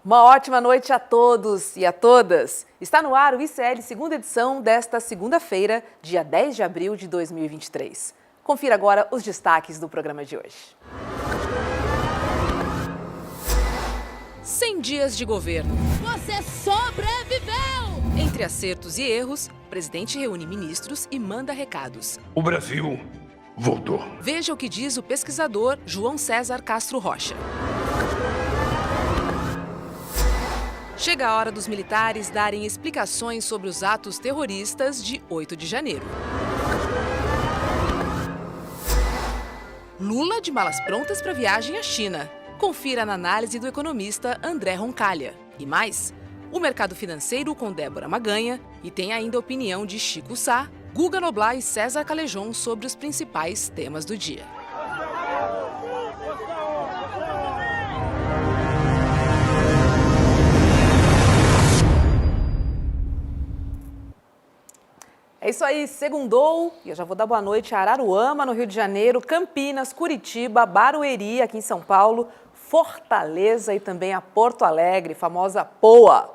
Uma ótima noite a todos e a todas. Está no ar o ICL segunda edição desta segunda-feira, dia 10 de abril de 2023. Confira agora os destaques do programa de hoje. 100 dias de governo. Você sobreviveu! Entre acertos e erros, o presidente reúne ministros e manda recados. O Brasil voltou. Veja o que diz o pesquisador João César Castro Rocha. Chega a hora dos militares darem explicações sobre os atos terroristas de 8 de janeiro. Lula de malas prontas para viagem à China. Confira na análise do economista André Roncalha. E mais, o mercado financeiro com Débora Maganha e tem ainda a opinião de Chico Sá, Guga Noblar e César Callejon sobre os principais temas do dia. É isso aí, segundou, e eu já vou dar boa noite a Araruama, no Rio de Janeiro, Campinas, Curitiba, Barueri, aqui em São Paulo, Fortaleza e também a Porto Alegre, famosa Poa.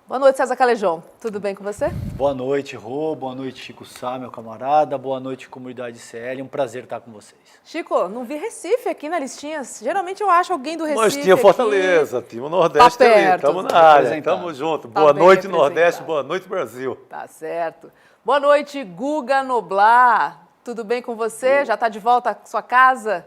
Boa noite, César Callejon. Tudo bem com você? Boa noite, Rô. Boa noite, Chico Sá, meu camarada. Boa noite, comunidade ICL. Um prazer estar com vocês. Chico, não vi Recife aqui na listinha. Geralmente eu acho alguém do Recife. Mas tinha Fortaleza, aqui. tinha o Nordeste Tá ali. perto. Estamos na área, estamos juntos. Tá Boa bem noite, Nordeste. representado. Boa noite, Brasil. Tá certo. Boa noite, Guga Noblar. Tudo bem com você? Já está de volta à sua casa?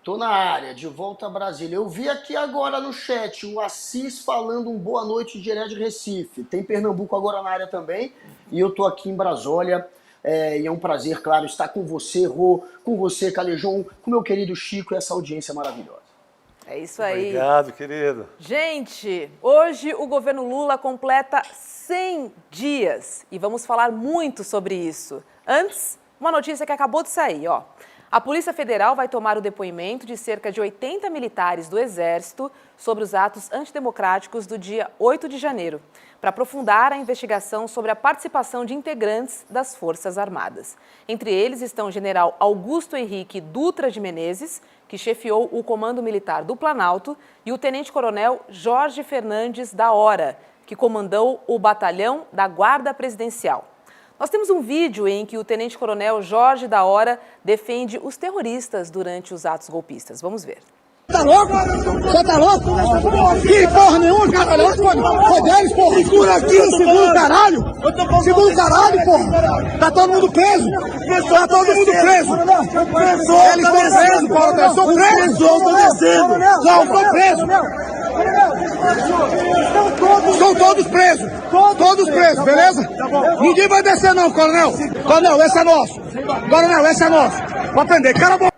Tô na área, de volta a Brasília. Eu vi aqui agora no chat o Assis falando um boa noite direto de Recife. Tem Pernambuco agora na área também. E eu tô aqui em Brasólia. E é um prazer, claro, estar com você, Rô, com você, Callejon, com meu querido Chico e essa audiência maravilhosa. É isso aí. Obrigado, querido. Gente, hoje o governo Lula completa 100 dias e vamos falar muito sobre isso. Antes, uma notícia que acabou de sair, ó. A Polícia Federal vai tomar o depoimento de cerca de 80 militares do Exército sobre os atos antidemocráticos do dia 8 de janeiro, para aprofundar a investigação sobre a participação de integrantes das Forças Armadas. Entre eles estão o general Augusto Henrique Dutra de Menezes, que chefiou o Comando Militar do Planalto, e o tenente-coronel Jorge Fernandes da Hora, que comandou o batalhão da Guarda Presidencial. Nós temos um vídeo em que o tenente-coronel Jorge da Hora defende os terroristas durante os atos golpistas. Vamos ver. Tá louco? Você tá louco? Que porra nenhuma, caralho. Foi deles, porra. Segura aqui, segura o caralho. Segura o caralho, porra. Tá todo mundo preso. Tá todo mundo preso. Eles estão presos, porra. Eu sou preso. Eu tô descendo. Não, eu tô preso. São todos presos. Todos presos, beleza? Ninguém vai descer não, coronel. Coronel, esse é nosso. Coronel, esse é nosso. Pode prender, cara bom.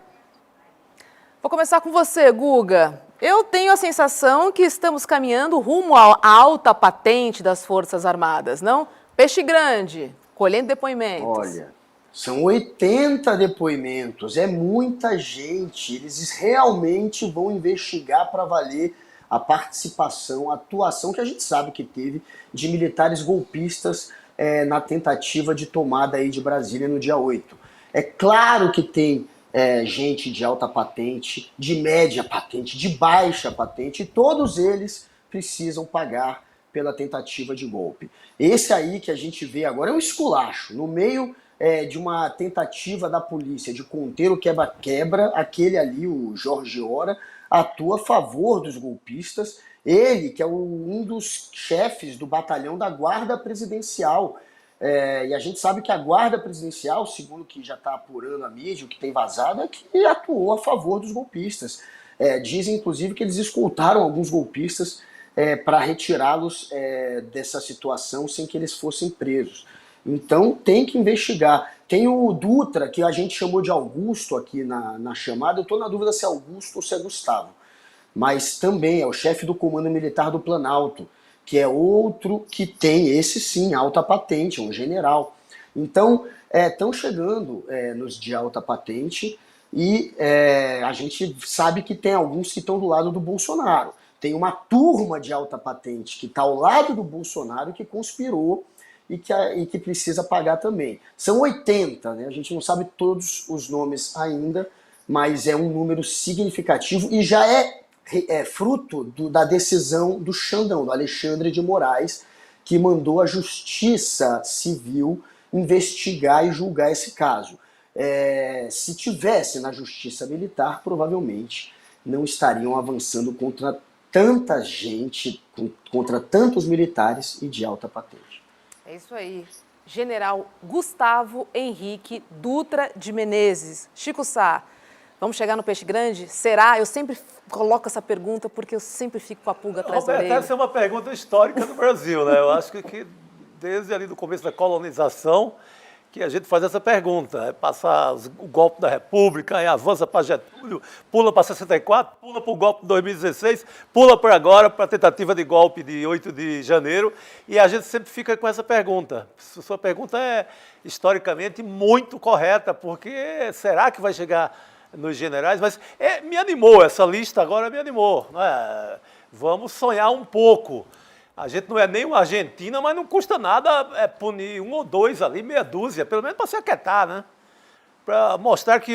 Vou começar com você, Guga. Eu tenho a sensação que estamos caminhando rumo à alta patente das Forças Armadas, não? Peixe grande, colhendo depoimentos. Olha, são 80 depoimentos, é muita gente. Eles realmente vão investigar para valer a participação, a atuação que a gente sabe que teve de militares golpistas na tentativa de tomada aí de Brasília no dia 8. É claro que tem gente de alta patente, de média patente, de baixa patente, e todos eles precisam pagar pela tentativa de golpe. Esse aí que a gente vê agora é um esculacho. No meio de uma tentativa da polícia de conter o quebra-quebra, aquele ali, o Jorge Hora, atua a favor dos golpistas. Ele, que é um dos chefes do batalhão da Guarda Presidencial. E a gente sabe que a Guarda Presidencial, segundo o que já está apurando a mídia, o que tem vazado, é que atuou a favor dos golpistas. Dizem, inclusive, que eles escoltaram alguns golpistas para retirá-los dessa situação sem que eles fossem presos. Então tem que investigar. Tem o Dutra, que a gente chamou de Augusto aqui na chamada. Eu estou na dúvida se é Augusto ou se é Gustavo. Mas também é o chefe do Comando Militar do Planalto, que é outro que tem, esse sim, alta patente, um general. Então, estão chegando nos de alta patente e a gente sabe que tem alguns que estão do lado do Bolsonaro. Tem uma turma de alta patente que está ao lado do Bolsonaro que conspirou e que precisa pagar também. São 80, né? A gente não sabe todos os nomes ainda, mas é um número significativo e já é fruto da decisão do Xandão, do Alexandre de Moraes, que mandou a Justiça Civil investigar e julgar esse caso. Se tivesse na Justiça Militar, provavelmente não estariam avançando contra tanta gente, contra tantos militares e de alta patente. É isso aí. General Gustavo Henrique Dutra de Menezes. Chico Sá, vamos chegar no peixe grande? Será? Eu sempre coloco essa pergunta porque eu sempre fico com a pulga atrás da orelha. Essa é uma pergunta histórica do Brasil, né? Eu acho que desde ali do começo da colonização que a gente faz essa pergunta. Passar o golpe da República, aí avança para Getúlio, pula para 64, pula para o golpe de 2016, pula para agora, para a tentativa de golpe de 8 de janeiro, e a gente sempre fica com essa pergunta. Sua pergunta é historicamente muito correta, porque será que vai chegar nos generais? Mas me animou, essa lista agora me animou. Não é? Vamos sonhar um pouco. A gente não é nem uma Argentina, mas não custa nada punir um ou dois ali, meia dúzia, pelo menos para se aquietar, né? Para mostrar que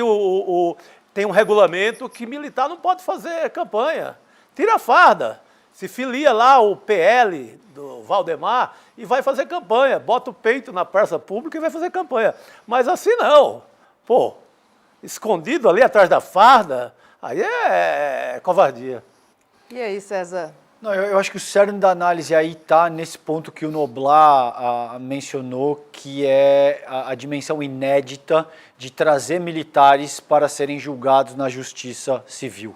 tem um regulamento que militar não pode fazer campanha. Tira a farda, se filia lá o PL do Valdemar e vai fazer campanha. Bota o peito na praça pública e vai fazer campanha. Mas assim não. Pô, escondido ali atrás da farda, aí é covardia. E aí, César? Não, eu acho que o cerne da análise aí está nesse ponto que o Noblat mencionou, que é a dimensão inédita de trazer militares para serem julgados na justiça civil.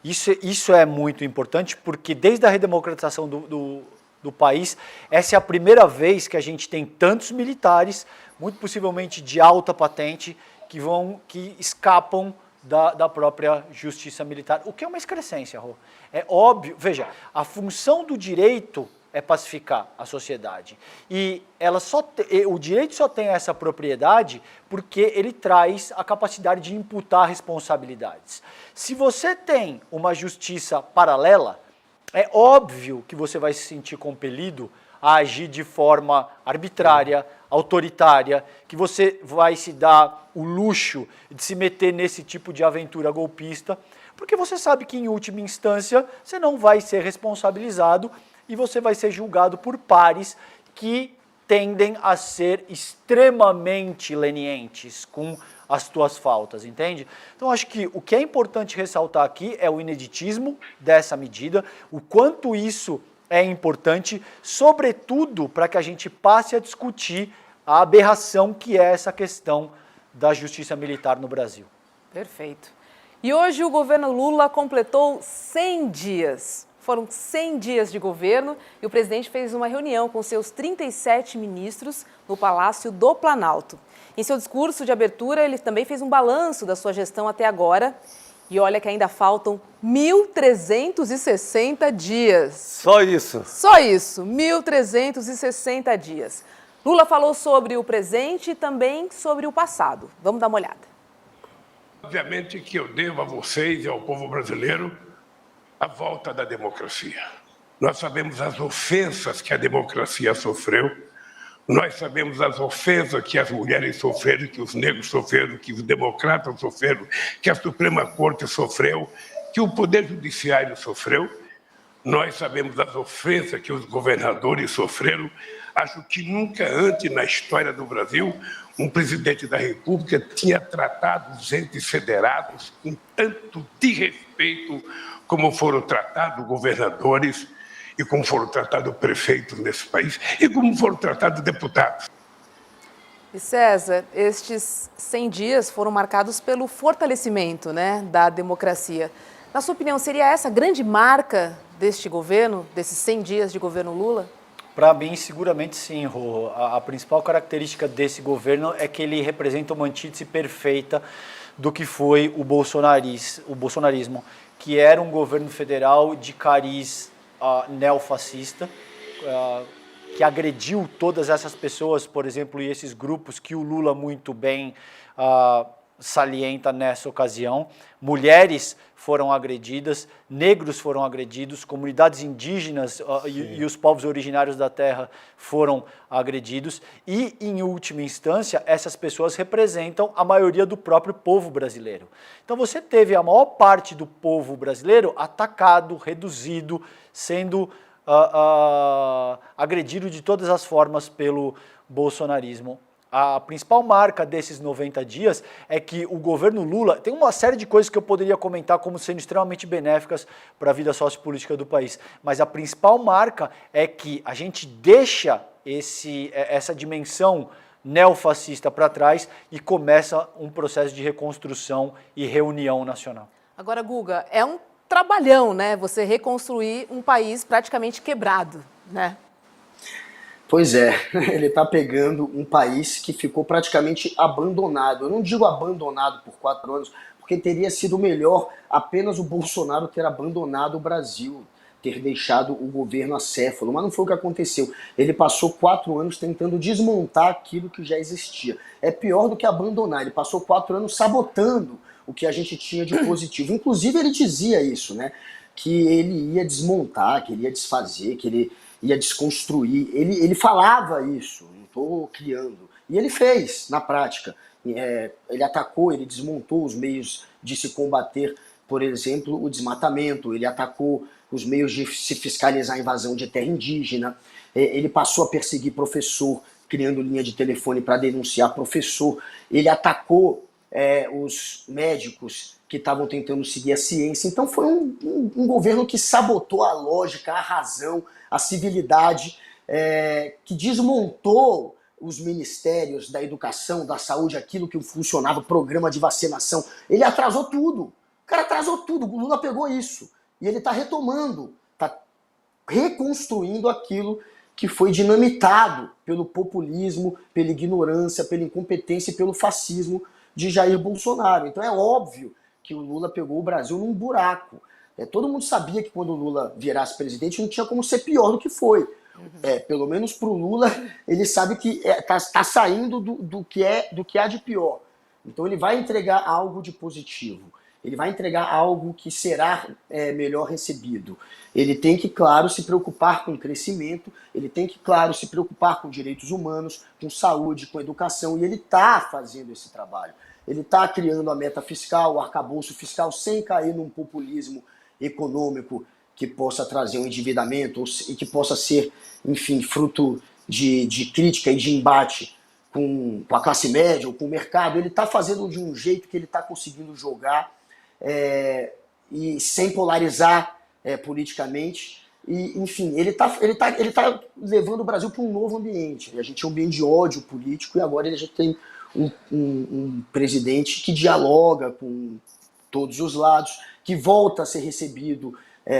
Isso é muito importante porque desde a redemocratização do país, essa é a primeira vez que a gente tem tantos militares, muito possivelmente de alta patente, que escapam da própria justiça militar, o que é uma excrescência, Rô. É óbvio, veja, a função do direito é pacificar a sociedade. E o direito só tem essa propriedade porque ele traz a capacidade de imputar responsabilidades. Se você tem uma justiça paralela, é óbvio que você vai se sentir compelido a agir de forma arbitrária, autoritária, que você vai se dar o luxo de se meter nesse tipo de aventura golpista, porque você sabe que, em última instância, você não vai ser responsabilizado e você vai ser julgado por pares que tendem a ser extremamente lenientes com as tuas faltas, entende? Então, acho que o que é importante ressaltar aqui é o ineditismo dessa medida, o quanto isso é importante, sobretudo para que a gente passe a discutir a aberração que é essa questão da justiça militar no Brasil. Perfeito. E hoje o governo Lula completou 100 dias. Foram 100 dias de governo e o presidente fez uma reunião com seus 37 ministros no Palácio do Planalto. Em seu discurso de abertura, ele também fez um balanço da sua gestão até agora. E olha que ainda faltam 1.360 dias. Só isso? Só isso, 1.360 dias. Lula falou sobre o presente e também sobre o passado. Vamos dar uma olhada. Obviamente que eu devo a vocês e ao povo brasileiro a volta da democracia. Nós sabemos as ofensas que a democracia sofreu, nós sabemos as ofensas que as mulheres sofreram, que os negros sofreram, que os democratas sofreram, que a Suprema Corte sofreu, que o Poder Judiciário sofreu. Nós sabemos as ofensas que os governadores sofreram. Acho que nunca antes na história do Brasil um presidente da República tinha tratado os entes federados com tanto desrespeito como foram tratados governadores e como foram tratados prefeitos nesse país e como foram tratados deputados. E César, estes 100 dias foram marcados pelo fortalecimento, da democracia. Na sua opinião, seria essa a grande marca deste governo, desses 100 dias de governo Lula? Para mim, seguramente sim, Rô. A principal característica desse governo é que ele representa uma antítese perfeita do que foi o bolsonarismo, que era um governo federal de cariz neofascista, que agrediu todas essas pessoas, por exemplo, e esses grupos que o Lula muito bem salienta nessa ocasião. Mulheres foram agredidas, negros foram agredidos, comunidades indígenas e os povos originários da terra foram agredidos e, em última instância, essas pessoas representam a maioria do próprio povo brasileiro. Então você teve a maior parte do povo brasileiro atacado, reduzido, sendo agredido de todas as formas pelo bolsonarismo. A principal marca desses 90 dias é que o governo Lula tem uma série de coisas que eu poderia comentar como sendo extremamente benéficas para a vida sociopolítica do país, mas a principal marca é que a gente deixa essa dimensão neofascista para trás e começa um processo de reconstrução e reunião nacional. Agora, Guga, é um trabalhão, né? Você reconstruir um país praticamente quebrado, né? Pois é, ele está pegando um país que ficou praticamente abandonado. Eu não digo abandonado por 4 anos, porque teria sido melhor apenas o Bolsonaro ter abandonado o Brasil, ter deixado o governo acéfalo, mas não foi o que aconteceu. Ele passou 4 anos tentando desmontar aquilo que já existia. É pior do que abandonar, ele passou 4 anos sabotando o que a gente tinha de positivo. Inclusive ele dizia isso, né? Que ele ia desmontar, que ele ia desfazer, que ele ia desconstruir. Ele falava isso, não estou criando. E ele fez, na prática. Ele atacou, ele desmontou os meios de se combater, por exemplo, o desmatamento. Ele atacou os meios de se fiscalizar a invasão de terra indígena. Ele passou a perseguir professor, criando linha de telefone para denunciar professor. Ele atacou os médicos que estavam tentando seguir a ciência. Então foi um governo que sabotou a lógica, a razão, a civilidade, que desmontou os ministérios da educação, da saúde, aquilo que funcionava, o programa de vacinação. Ele atrasou tudo. O cara atrasou tudo. O Lula pegou isso. E ele está retomando, está reconstruindo aquilo que foi dinamitado pelo populismo, pela ignorância, pela incompetência e pelo fascismo de Jair Bolsonaro. Então é óbvio que o Lula pegou o Brasil num buraco. Todo mundo sabia que quando o Lula virasse presidente não tinha como ser pior do que foi. Pelo menos para o Lula, ele sabe que está saindo do que há de pior. Então ele vai entregar algo de positivo. Ele vai entregar algo que será melhor recebido. Ele tem que, claro, se preocupar com o crescimento, ele tem que, claro, se preocupar com direitos humanos, com saúde, com educação, e ele está fazendo esse trabalho. Ele está criando a meta fiscal, o arcabouço fiscal, sem cair num populismo econômico que possa trazer um endividamento e que possa ser, enfim, fruto de crítica e de embate com a classe média ou com o mercado. Ele está fazendo de um jeito que ele está conseguindo jogar e sem polarizar politicamente. E, enfim, ele tá levando o Brasil para um novo ambiente. A gente tinha um ambiente de ódio político e agora ele já tem um presidente que dialoga com todos os lados, que volta a ser recebido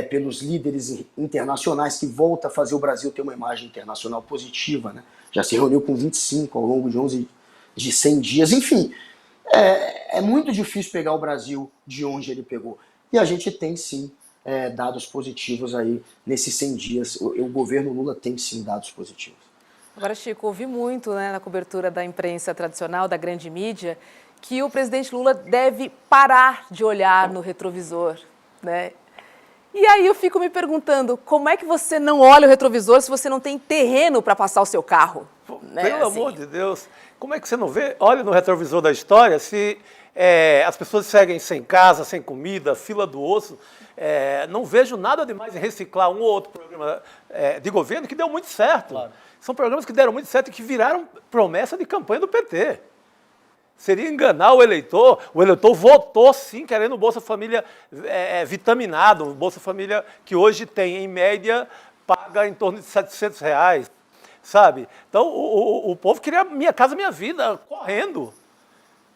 pelos líderes internacionais, que volta a fazer o Brasil ter uma imagem internacional positiva, né? Já se reuniu com 25 ao longo de 100 dias. Enfim, é muito difícil pegar o Brasil de onde ele pegou. E a gente tem, sim, dados positivos aí nesses 100 dias. O governo Lula tem, sim, dados positivos. Agora, Chico, ouvi muito, né, na cobertura da imprensa tradicional, da grande mídia, que o presidente Lula deve parar de olhar no retrovisor, né? E aí eu fico me perguntando, como é que você não olha o retrovisor se você não tem terreno para passar o seu carro? Né? Pelo amor de Deus, como é que você não vê? Olha no retrovisor da história, se as pessoas seguem sem casa, sem comida, fila do osso, não vejo nada demais em reciclar um ou outro programa de governo que deu muito certo. Claro. São programas que deram muito certo e que viraram promessa de campanha do PT. Seria enganar o eleitor votou sim querendo o Bolsa Família vitaminado, o Bolsa Família que hoje tem, em média, paga em torno de R$700, sabe? Então o povo queria Minha Casa Minha Vida, correndo.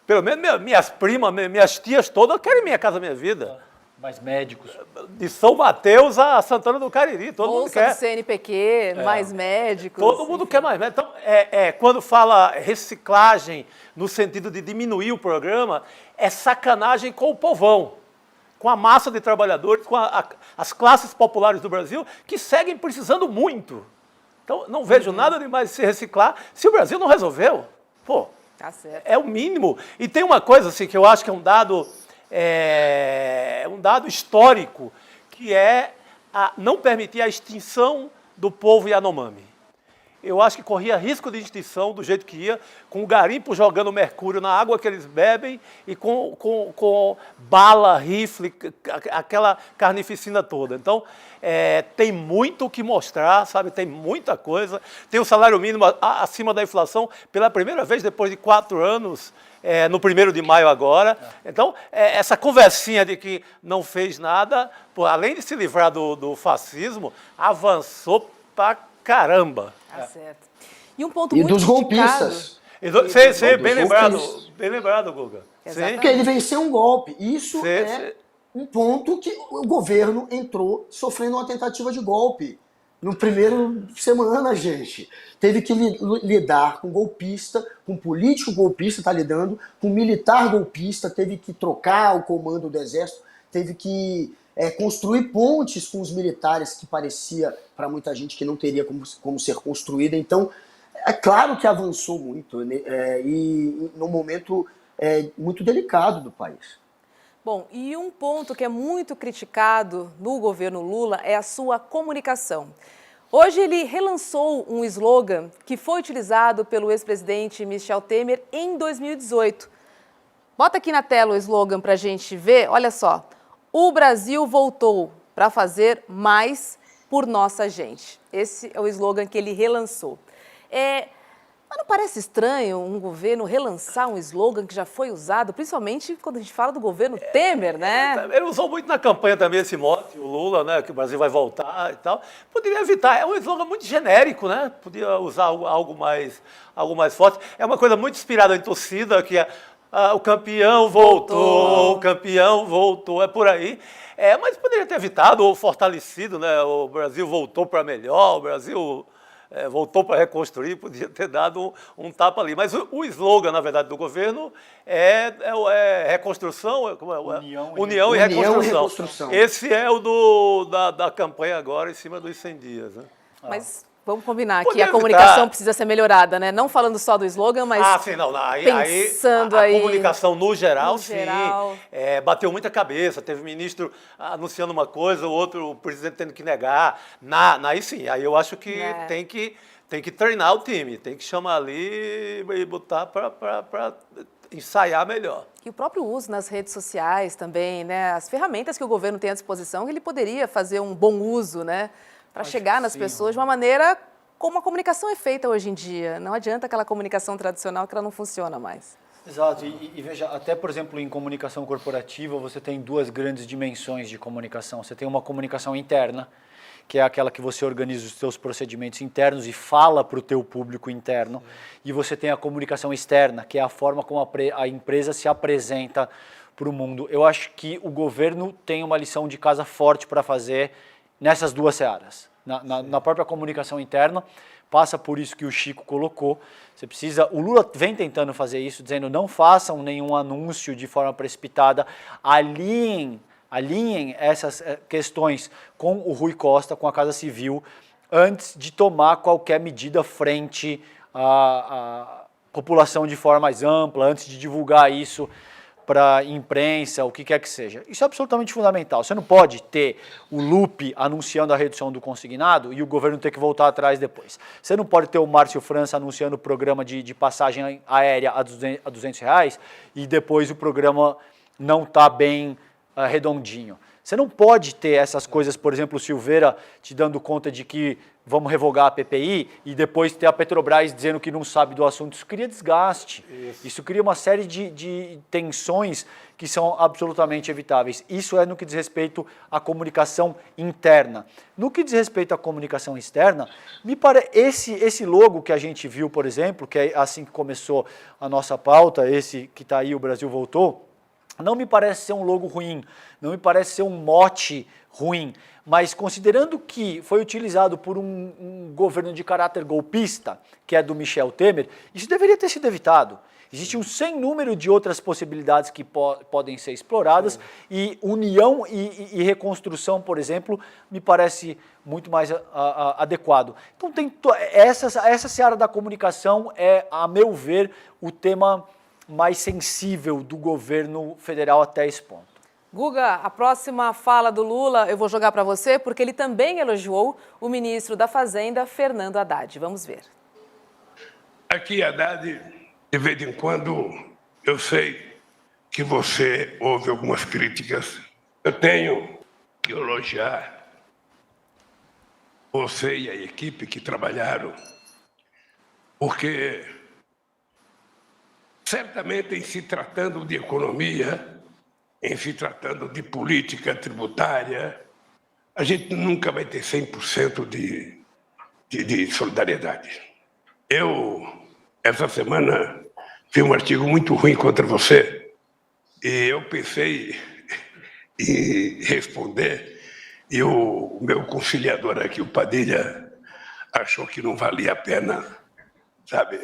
Pelo menos minhas primas, minhas tias todas querem Minha Casa Minha Vida. Mais médicos. De São Mateus a Santana do Cariri, todo mundo quer. Bolsa do CNPq, mais médicos. Todo mundo quer mais médicos. Então, quando fala reciclagem no sentido de diminuir o programa, é sacanagem com o povão, com a massa de trabalhadores, com as classes populares do Brasil, que seguem precisando muito. Então, não vejo nada demais de se reciclar se o Brasil não resolveu. Pô, Tá certo. É o mínimo. E tem uma coisa assim, que eu acho que é um dado histórico, que é não permitir a extinção do povo Yanomami. Eu acho que corria risco de extinção do jeito que ia, com o garimpo jogando mercúrio na água que eles bebem e com bala, rifle, aquela carnificina toda. Então, tem muito o que mostrar, sabe? Tem muita coisa. Tem o salário mínimo acima da inflação pela primeira vez depois de 4 anos, no 1º de maio agora. Então, essa conversinha de que não fez nada, além de se livrar do fascismo, avançou pra caramba. Tá certo. E um ponto E muito dos criticado- golpistas. Sim, bem golpistas. lembrado, Guga. Exatamente. Porque ele venceu um golpe. Isso Sim, é sim. um ponto que o governo entrou sofrendo uma tentativa de golpe. No primeiro semana, gente. Teve que lidar com golpista, com político golpista, está lidando, com militar golpista, teve que trocar o comando do exército, teve que construir pontes com os militares, que parecia para muita gente que não teria como ser construída. Então, é claro que avançou muito, né? E num momento muito delicado do país. Bom, e um ponto que é muito criticado no governo Lula é a sua comunicação. Hoje ele relançou um slogan que foi utilizado pelo ex-presidente Michel Temer em 2018. Bota aqui na tela o slogan para a gente ver, olha só. O Brasil voltou para fazer mais por nossa gente. Esse é o slogan que ele relançou. Mas não parece estranho um governo relançar um slogan que já foi usado, principalmente quando a gente fala do governo Temer, né? Ele usou muito na campanha também esse mote, o Lula, né, que o Brasil vai voltar e tal. Poderia evitar, é um slogan muito genérico, né? Podia usar algo mais forte. É uma coisa muito inspirada em torcida, que é o campeão voltou, o campeão voltou, é por aí. Mas poderia ter evitado ou fortalecido, né? O Brasil voltou para melhor, o Brasil voltou para reconstruir, podia ter dado um tapa ali. Mas o slogan, na verdade, do governo é reconstrução, união e reconstrução. Esse é o da campanha agora, em cima dos 100 dias. Né? Mas vamos combinar que Poderia a comunicação evitar. precisa ser melhorada, né? Não falando só do slogan, mas Sim, não. pensando a aí... comunicação no geral, No geral. bateu muita cabeça. Teve ministro anunciando uma coisa, o presidente tendo que negar. Aí sim, aí eu acho que tem que treinar o time, tem que chamar ali e botar para ensaiar melhor. E o próprio uso nas redes sociais também, né? As ferramentas que o governo tem à disposição, ele poderia fazer um bom uso, né? Para chegar nas pessoas de uma maneira como a comunicação é feita hoje em dia. Não adianta aquela comunicação tradicional que ela não funciona mais. Exato, e veja, até por exemplo em comunicação corporativa você tem 2 grandes dimensões de comunicação. Você tem uma comunicação interna, que é aquela que você organiza os seus procedimentos internos e fala para o teu público interno. E você tem a comunicação externa, que é a forma como a empresa se apresenta para o mundo. Eu acho que o governo tem uma lição de casa forte para fazer nessas 2 searas. Na própria comunicação interna, passa por isso que o Chico colocou. Você precisa, o Lula vem tentando fazer isso, dizendo não façam nenhum anúncio de forma precipitada, alinhem essas questões com o Rui Costa, com a Casa Civil, antes de tomar qualquer medida frente à população de forma mais ampla, antes de divulgar isso para a imprensa, o que quer que seja. Isso é absolutamente fundamental. Você não pode ter o Lupe anunciando a redução do consignado e o governo ter que voltar atrás depois. Você não pode ter o Márcio França anunciando o programa de passagem aérea a R$200 e depois o programa não está bem redondinho. Você não pode ter essas coisas, por exemplo, o Silveira te dando conta de que vamos revogar a PPI e depois ter a Petrobras dizendo que não sabe do assunto. Isso cria desgaste. Isso cria uma série de tensões que são absolutamente evitáveis. Isso é no que diz respeito à comunicação interna. No que diz respeito à comunicação externa, me parece esse logo que a gente viu, por exemplo, que é assim que começou a nossa pauta, esse que está aí, o Brasil voltou, não me parece ser um logo ruim, não me parece ser um mote ruim, mas considerando que foi utilizado por um governo de caráter golpista, que é do Michel Temer, isso deveria ter sido evitado. Existe um sem número de outras possibilidades que podem ser exploradas e união e reconstrução, por exemplo, me parece muito mais adequado. Então, essa seara da comunicação é, a meu ver, o tema mais sensível do governo federal até esse ponto. Guga, a próxima fala do Lula eu vou jogar para você, porque ele também elogiou o ministro da Fazenda, Fernando Haddad. Vamos ver. Aqui, Haddad, de vez em quando, eu sei que você ouve algumas críticas. Eu tenho que elogiar você e a equipe que trabalharam, porque certamente em se tratando de economia, em se tratando de política tributária, a gente nunca vai ter 100% de solidariedade. Eu, essa semana, fiz um artigo muito ruim contra você e eu pensei em responder e o meu conciliador aqui, o Padilha, achou que não valia a pena, sabe?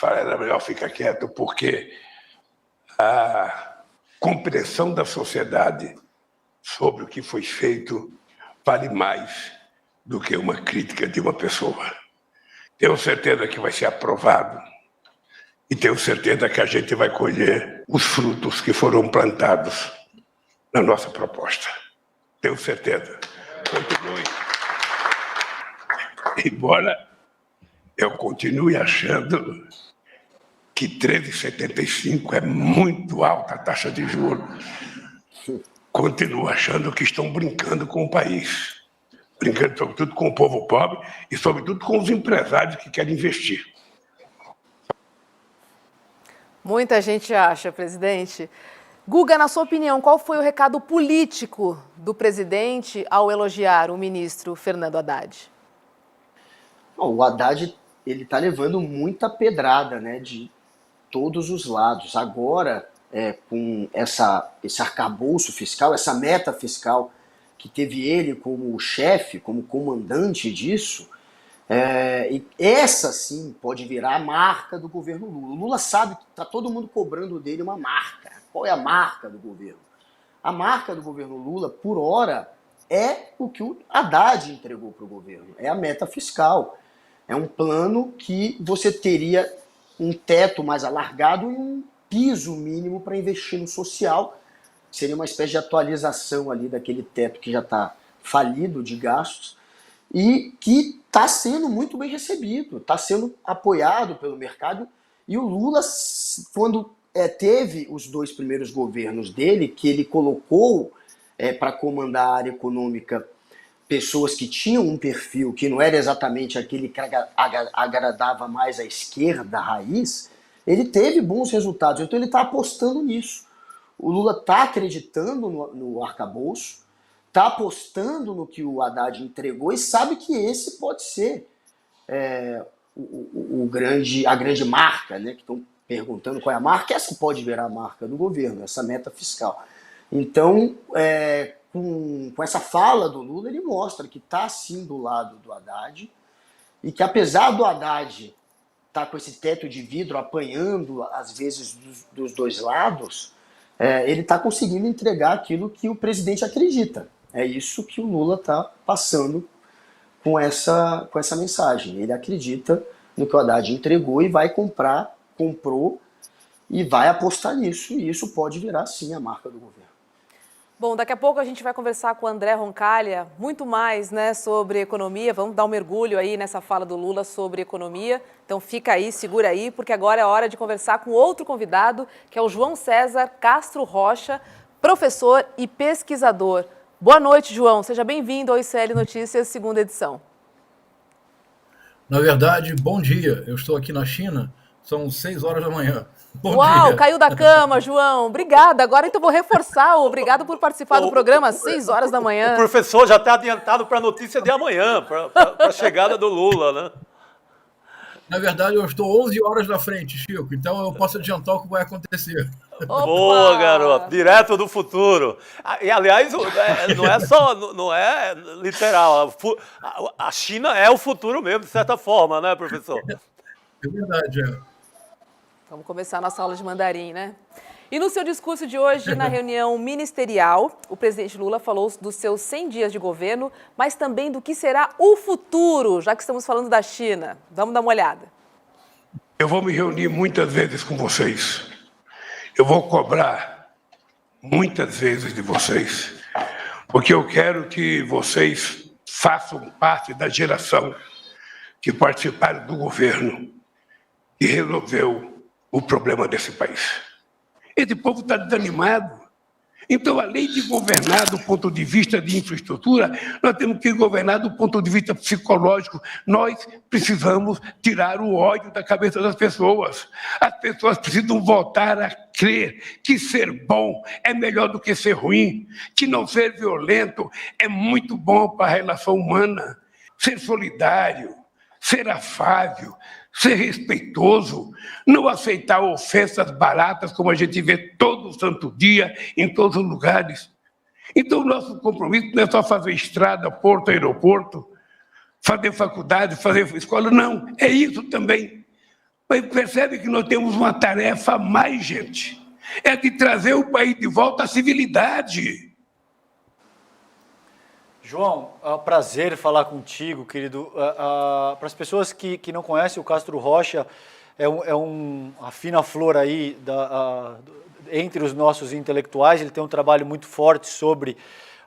Era melhor ficar quieto, porque a compreensão da sociedade sobre o que foi feito vale mais do que uma crítica de uma pessoa. Tenho certeza que vai ser aprovado e tenho certeza que a gente vai colher os frutos que foram plantados na nossa proposta. Tenho certeza. Continue. Embora eu continue achando que 13,75 é muito alta a taxa de juros, continuo achando que estão brincando com o país. Brincando sobretudo com o povo pobre e sobretudo com os empresários que querem investir. Muita gente acha, presidente. Guga, na sua opinião, qual foi o recado político do presidente ao elogiar o ministro Fernando Haddad? O Haddad, ele está levando muita pedrada, né, de todos os lados. Agora, com esse arcabouço fiscal, essa meta fiscal que teve ele como chefe, como comandante disso, e essa sim pode virar a marca do governo Lula. O Lula sabe que está todo mundo cobrando dele uma marca. Qual é a marca do governo? A marca do governo Lula, por hora, é o que o Haddad entregou para o governo. É a meta fiscal. É um plano que você teria um teto mais alargado e um piso mínimo para investir no social. Seria uma espécie de atualização ali daquele teto que já está falido de gastos e que está sendo muito bem recebido, está sendo apoiado pelo mercado. E o Lula, quando teve os 2 primeiros governos dele, que ele colocou para comandar a área econômica pessoas que tinham um perfil que não era exatamente aquele que agradava mais à esquerda raiz, ele teve bons resultados. Então ele está apostando nisso. O Lula está acreditando no arcabouço, está apostando no que o Haddad entregou e sabe que esse pode ser a grande marca, né? Que estão perguntando qual é a marca. Essa pode virar a marca do governo, essa meta fiscal. Então, com essa fala do Lula, ele mostra que está sim do lado do Haddad e que apesar do Haddad estar com esse teto de vidro apanhando às vezes dos 2 lados, ele está conseguindo entregar aquilo que o presidente acredita. É isso que o Lula está passando com essa mensagem. Ele acredita no que o Haddad entregou e vai comprou e vai apostar nisso, e isso pode virar sim a marca do governo. Bom, daqui a pouco a gente vai conversar com o André Roncalha muito mais, né, sobre economia. Vamos dar um mergulho aí nessa fala do Lula sobre economia. Então fica aí, segura aí, porque agora é hora de conversar com outro convidado, que é o João César Castro Rocha, professor e pesquisador. Boa noite, João. Seja bem-vindo ao ICL Notícias, segunda edição. Na verdade, bom dia. Eu estou aqui na China, são 6 horas da manhã. Bom Uau, dia. Caiu da cama, João. Obrigada. Agora então vou reforçar. Obrigado por participar do programa às 6 horas da manhã. O professor já está adiantado para a notícia de amanhã, para a chegada do Lula, né? Na verdade, eu estou 11 horas na frente, Chico, então eu posso adiantar o que vai acontecer. Opa! Boa, garoto, direto do futuro. E, aliás, não é só, não é literal. A China é o futuro mesmo, de certa forma, né, professor? É verdade, é. Vamos começar a nossa aula de mandarim, né? E no seu discurso de hoje, na reunião ministerial, o presidente Lula falou dos seus 100 dias de governo, mas também do que será o futuro, já que estamos falando da China. Vamos dar uma olhada. Eu vou me reunir muitas vezes com vocês. Eu vou cobrar muitas vezes de vocês, porque eu quero que vocês façam parte da geração que participaram do governo e resolveu o problema desse país. Esse povo está desanimado. Então, além de governar do ponto de vista de infraestrutura, nós temos que governar do ponto de vista psicológico. Nós precisamos tirar o ódio da cabeça das pessoas. As pessoas precisam voltar a crer que ser bom é melhor do que ser ruim, que não ser violento é muito bom para a relação humana. Ser solidário, ser afável, ser respeitoso, não aceitar ofensas baratas como a gente vê todo santo dia, em todos os lugares. Então, o nosso compromisso não é só fazer estrada, porto, aeroporto, fazer faculdade, fazer escola, não, é isso também. Mas percebe que nós temos uma tarefa a mais, gente, é de trazer o país de volta à civilidade. João, é um prazer falar contigo, querido. Para as pessoas que não conhecem, o Castro Rocha é uma fina flor aí entre os nossos intelectuais. Ele tem um trabalho muito forte sobre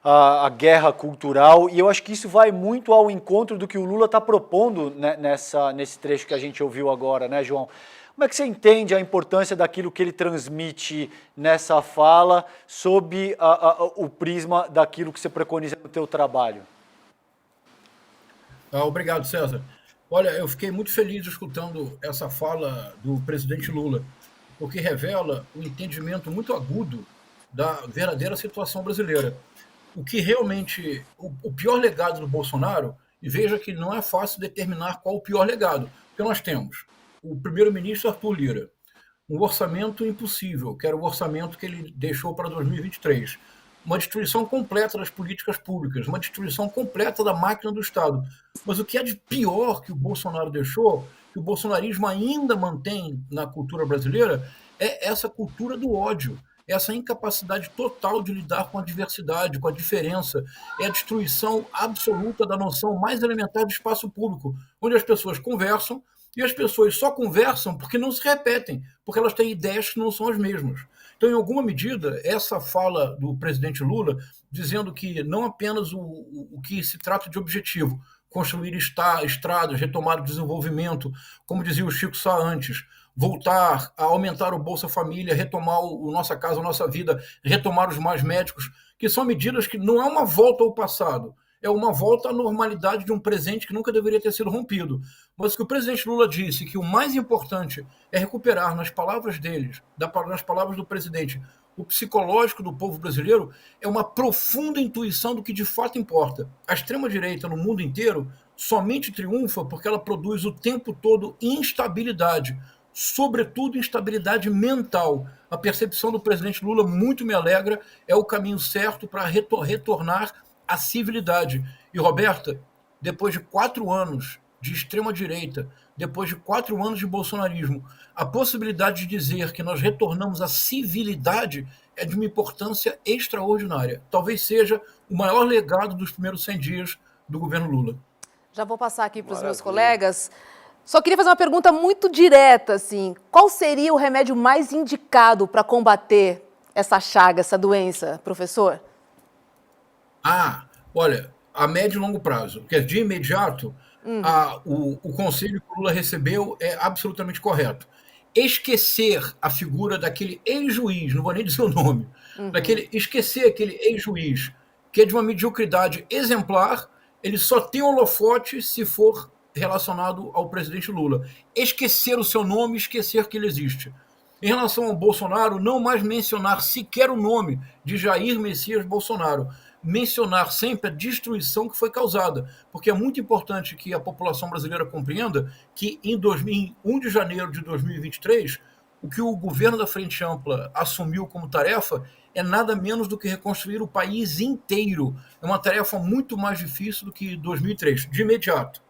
a guerra cultural e eu acho que isso vai muito ao encontro do que o Lula está propondo, né, nesse trecho que a gente ouviu agora, né, João? Como é que você entende a importância daquilo que ele transmite nessa fala sob o prisma daquilo que você preconiza no teu trabalho? Obrigado, César. Olha, eu fiquei muito feliz escutando essa fala do presidente Lula, porque revela um entendimento muito agudo da verdadeira situação brasileira. O que realmente, o pior legado do Bolsonaro, e veja que não é fácil determinar qual o pior legado, porque nós temos o primeiro-ministro Arthur Lira, um orçamento impossível, que era o orçamento que ele deixou para 2023, uma destruição completa das políticas públicas, uma destruição completa da máquina do Estado. Mas o que é de pior que o Bolsonaro deixou, que o bolsonarismo ainda mantém na cultura brasileira, é essa cultura do ódio, essa incapacidade total de lidar com a diversidade, com a diferença, é a destruição absoluta da noção mais elementar de espaço público, onde as pessoas conversam, e as pessoas só conversam porque não se repetem, porque elas têm ideias que não são as mesmas. Então, em alguma medida, essa fala do presidente Lula, dizendo que não apenas o que se trata de objetivo, construir estradas, retomar o desenvolvimento, como dizia o Chico Sá antes, voltar a aumentar o Bolsa Família, retomar o Nossa Casa, a Nossa Vida, retomar os mais médicos, que são medidas que não é uma volta ao passado, é uma volta à normalidade de um presente que nunca deveria ter sido rompido. Mas o que o presidente Lula disse, que o mais importante é recuperar, nas palavras deles, nas palavras do presidente, o psicológico do povo brasileiro, é uma profunda intuição do que de fato importa. A extrema-direita no mundo inteiro somente triunfa porque ela produz o tempo todo instabilidade, sobretudo instabilidade mental. A percepção do presidente Lula muito me alegra, é o caminho certo para retornar a civilidade. E, Roberta, depois de 4 anos de extrema-direita, depois de 4 anos de bolsonarismo, a possibilidade de dizer que nós retornamos à civilidade é de uma importância extraordinária. Talvez seja o maior legado dos primeiros 100 dias do governo Lula. Já vou passar aqui para os meus colegas. Só queria fazer uma pergunta muito direta, assim. Qual seria o remédio mais indicado para combater essa chaga, essa doença, professor? Olha, a médio e longo prazo, porque de imediato, o conselho que o Lula recebeu é absolutamente correto. Esquecer a figura daquele ex-juiz, não vou nem dizer o nome, esquecer aquele ex-juiz, que é de uma mediocridade exemplar, ele só tem holofote se for relacionado ao presidente Lula. Esquecer o seu nome, esquecer que ele existe. Em relação ao Bolsonaro, não mais mencionar sequer o nome de Jair Messias Bolsonaro. mencionar sempre a destruição que foi causada, porque é muito importante que a população brasileira compreenda que em 1 de janeiro de 2023, o que o governo da Frente Ampla assumiu como tarefa é nada menos do que reconstruir o país inteiro. É uma tarefa muito mais difícil do que 2003, de imediato.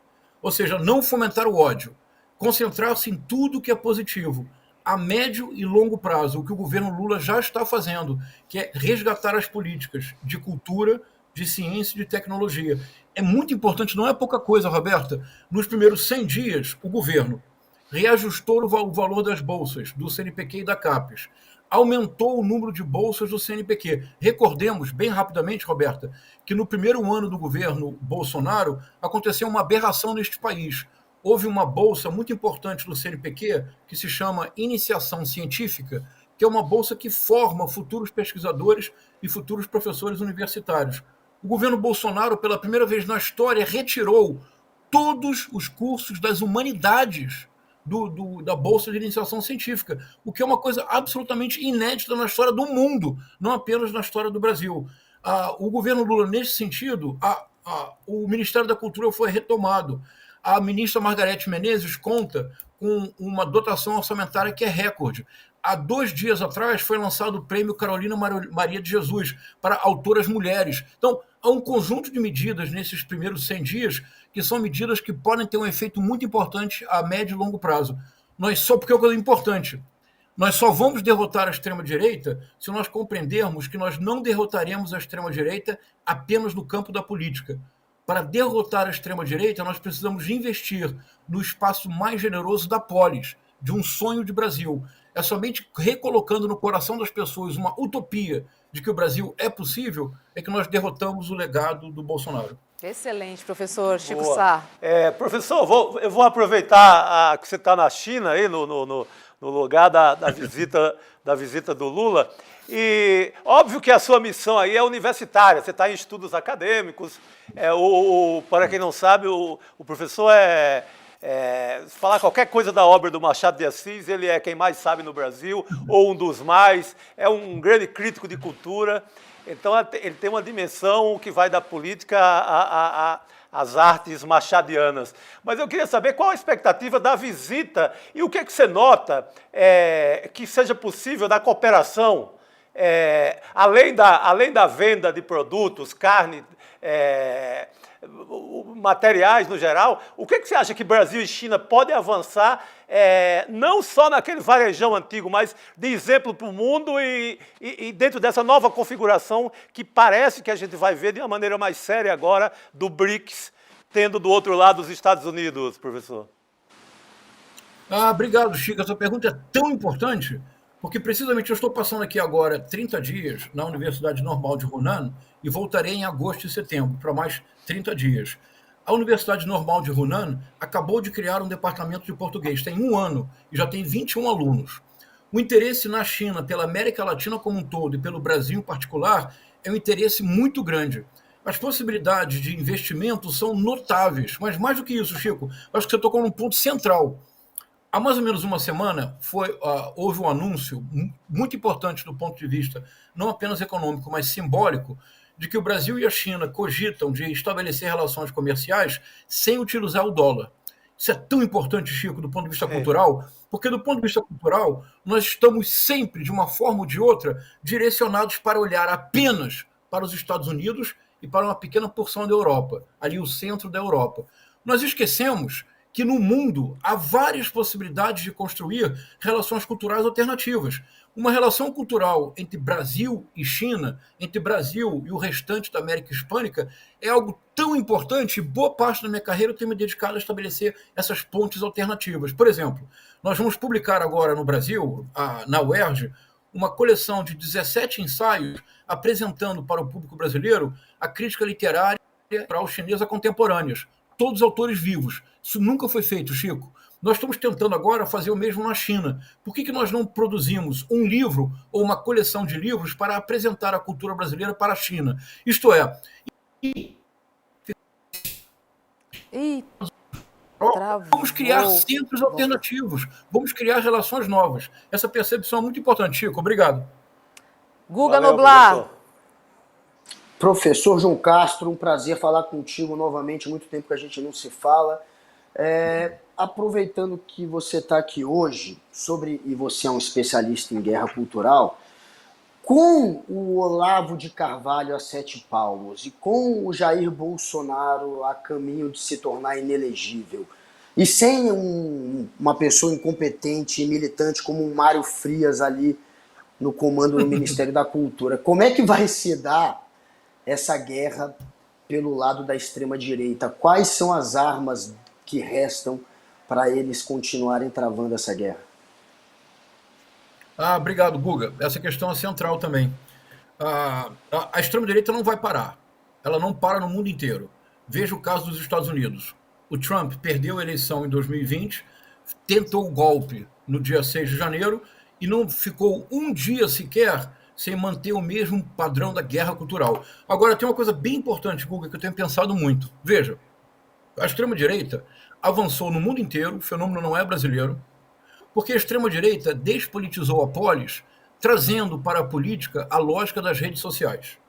Ou seja, não fomentar o ódio, concentrar-se em tudo que é positivo, a médio e longo prazo, o que o governo Lula já está fazendo, que é resgatar as políticas de cultura, de ciência e de tecnologia. É muito importante, não é pouca coisa, Roberta. Nos primeiros 100 dias, o governo reajustou o valor das bolsas do CNPq e da CAPES, aumentou o número de bolsas do CNPq. Recordemos, bem rapidamente, Roberta, que no primeiro ano do governo Bolsonaro aconteceu uma aberração neste país. Houve uma bolsa muito importante do CNPq, que se chama Iniciação Científica, que é uma bolsa que forma futuros pesquisadores e futuros professores universitários. O governo Bolsonaro, pela primeira vez na história, retirou todos os cursos das humanidades da Bolsa de Iniciação Científica, o que é uma coisa absolutamente inédita na história do mundo, não apenas na história do Brasil. O governo Lula, nesse sentido, o Ministério da Cultura foi retomado. A ministra Margarete Menezes conta com uma dotação orçamentária que é recorde. Há 2 dias atrás foi lançado o prêmio Carolina Maria de Jesus para autoras mulheres. Então, há um conjunto de medidas nesses primeiros 100 dias que são medidas que podem ter um efeito muito importante a médio e longo prazo. Porque é uma coisa importante. Nós só vamos derrotar a extrema-direita se nós compreendermos que nós não derrotaremos a extrema-direita apenas no campo da política. Para derrotar a extrema-direita, nós precisamos investir no espaço mais generoso da polis, de um sonho de Brasil. É somente recolocando no coração das pessoas uma utopia de que o Brasil é possível, é que nós derrotamos o legado do Bolsonaro. Excelente, professor Chico Sá. Professor, eu vou aproveitar que você está na China, aí, no lugar da visita do Lula. E óbvio que a sua missão aí é universitária, você está em estudos acadêmicos. Para quem não sabe, o professor falar qualquer coisa da obra do Machado de Assis, ele é quem mais sabe no Brasil, ou um dos mais, é um grande crítico de cultura. Então, ele tem uma dimensão que vai da política às artes machadianas. Mas eu queria saber qual a expectativa da visita e o que você nota que seja possível da cooperação, além da venda de produtos, carne, materiais no geral. O que você acha que Brasil e China podem avançar, não só naquele varejão antigo, mas de exemplo para o mundo e dentro dessa nova configuração que parece que a gente vai ver de uma maneira mais séria agora do BRICS, tendo do outro lado os Estados Unidos, professor? Obrigado, Chico. Essa pergunta é tão importante, porque precisamente eu estou passando aqui agora 30 dias na Universidade Normal de Hunan e voltarei em agosto e setembro para mais 30 dias. A Universidade Normal de Hunan acabou de criar um departamento de português, tem 1 ano e já tem 21 alunos. O interesse na China pela América Latina como um todo e pelo Brasil em particular é um interesse muito grande. As possibilidades de investimento são notáveis, mas mais do que isso, Chico, acho que você tocou num ponto central. Há mais ou menos uma semana houve um anúncio muito importante do ponto de vista não apenas econômico, mas simbólico, de que o Brasil e a China cogitam de estabelecer relações comerciais sem utilizar o dólar. Isso é tão importante, Chico, do ponto de vista cultural, porque do ponto de vista cultural, nós estamos sempre, de uma forma ou de outra, direcionados para olhar apenas para os Estados Unidos e para uma pequena porção da Europa, ali o centro da Europa. Nós esquecemos que no mundo há várias possibilidades de construir relações culturais alternativas. Uma relação cultural entre Brasil e China, entre Brasil e o restante da América Hispânica, é algo tão importante, e boa parte da minha carreira eu tenho me dedicado a estabelecer essas pontes alternativas. Por exemplo, nós vamos publicar agora no Brasil, na UERJ, uma coleção de 17 ensaios apresentando para o público brasileiro a crítica literária para chinesa contemporâneas, todos autores vivos. Isso nunca foi feito, Chico. Nós estamos tentando agora fazer o mesmo na China. Por que nós não produzimos um livro ou uma coleção de livros para apresentar a cultura brasileira para a China? Isto é... Vamos criar centros alternativos. Vamos criar relações novas. Essa percepção é muito importante, Chico. Obrigado. Guga Noblar. Professor João Castro, um prazer falar contigo novamente, muito tempo que a gente não se fala. Aproveitando que você está aqui hoje, e você é um especialista em guerra cultural, com o Olavo de Carvalho a 7 palmos e com o Jair Bolsonaro a caminho de se tornar inelegível, e sem uma pessoa incompetente e militante como o Mário Frias ali no comando do Ministério da Cultura, como é que vai se dar essa guerra pelo lado da extrema-direita? Quais são as armas que restam para eles continuarem travando essa guerra? Obrigado, Guga. Essa questão é central também. A extrema-direita não vai parar. Ela não para no mundo inteiro. Veja o caso dos Estados Unidos. O Trump perdeu a eleição em 2020, tentou o golpe no dia 6 de janeiro e não ficou um dia sequer sem manter o mesmo padrão da guerra cultural. Agora, tem uma coisa bem importante, Guga, que eu tenho pensado muito. Veja, a extrema-direita avançou no mundo inteiro, o fenômeno não é brasileiro, porque a extrema-direita despolitizou a polis, trazendo para a política a lógica das redes sociais.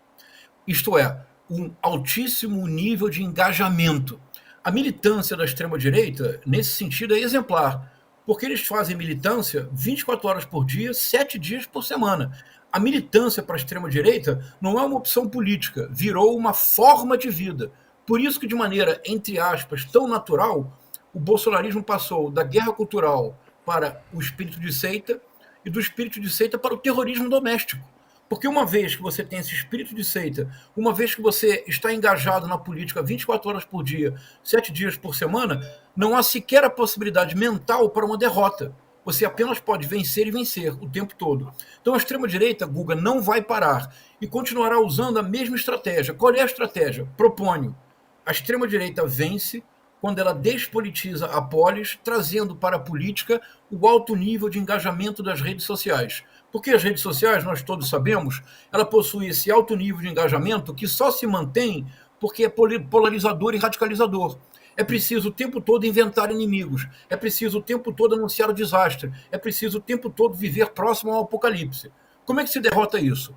Isto é, um altíssimo nível de engajamento. A militância da extrema-direita, nesse sentido, é exemplar, porque eles fazem militância 24 horas por dia, 7 dias por semana. A militância para a extrema-direita não é uma opção política, virou uma forma de vida. Por isso que, de maneira, entre aspas, tão natural, o bolsonarismo passou da guerra cultural para o espírito de seita e do espírito de seita para o terrorismo doméstico. Porque uma vez que você tem esse espírito de seita, uma vez que você está engajado na política 24 horas por dia, 7 dias por semana, não há sequer a possibilidade mental para uma derrota. Você apenas pode vencer e vencer o tempo todo. Então a extrema-direita, Guga, não vai parar e continuará usando a mesma estratégia. Qual é a estratégia? Proponho. A extrema-direita vence quando ela despolitiza a polis, trazendo para a política o alto nível de engajamento das redes sociais. Porque as redes sociais, nós todos sabemos, ela possui esse alto nível de engajamento que só se mantém porque é polarizador e radicalizador. É preciso o tempo todo inventar inimigos, é preciso o tempo todo anunciar o desastre, é preciso o tempo todo viver próximo ao apocalipse. Como é que se derrota isso?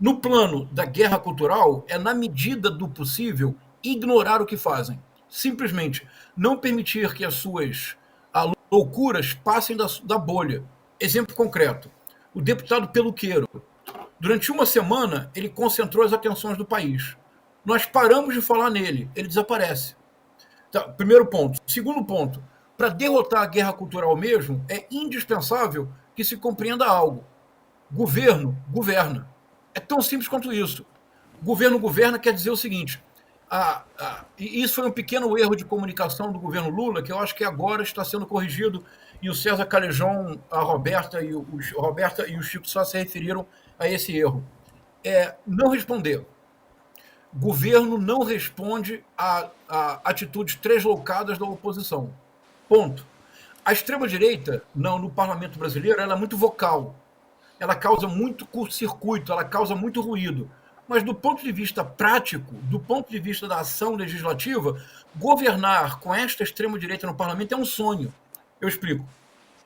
No plano da guerra cultural, é na medida do possível ignorar o que fazem. Simplesmente não permitir que as suas loucuras passem da bolha. Exemplo concreto. O deputado Peluqueiro. Durante uma semana, ele concentrou as atenções do país. Nós paramos de falar nele, ele desaparece. Tá, primeiro ponto. Segundo ponto, para derrotar a guerra cultural mesmo, é indispensável que se compreenda algo. Governo governa. É tão simples quanto isso. Governo governa quer dizer o seguinte, e isso foi um pequeno erro de comunicação do governo Lula, que eu acho que agora está sendo corrigido, e o César Calejão, a Roberta e o Chico só se referiram a esse erro. Não responder. Governo não responde a atitudes tresloucadas da oposição. Ponto. A extrema-direita, no parlamento brasileiro, ela é muito vocal. Ela causa muito curto-circuito, ela causa muito ruído. Mas do ponto de vista prático, do ponto de vista da ação legislativa, governar com esta extrema-direita no parlamento é um sonho. Eu explico.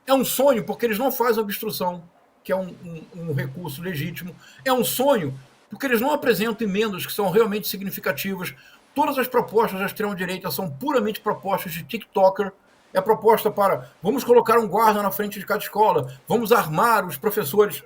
É um sonho porque eles não fazem obstrução, que é um recurso legítimo. É um sonho porque eles não apresentam emendas que são realmente significativas. Todas as propostas da extrema-direita são puramente propostas de TikToker. É proposta para, vamos colocar um guarda na frente de cada escola, vamos armar os professores.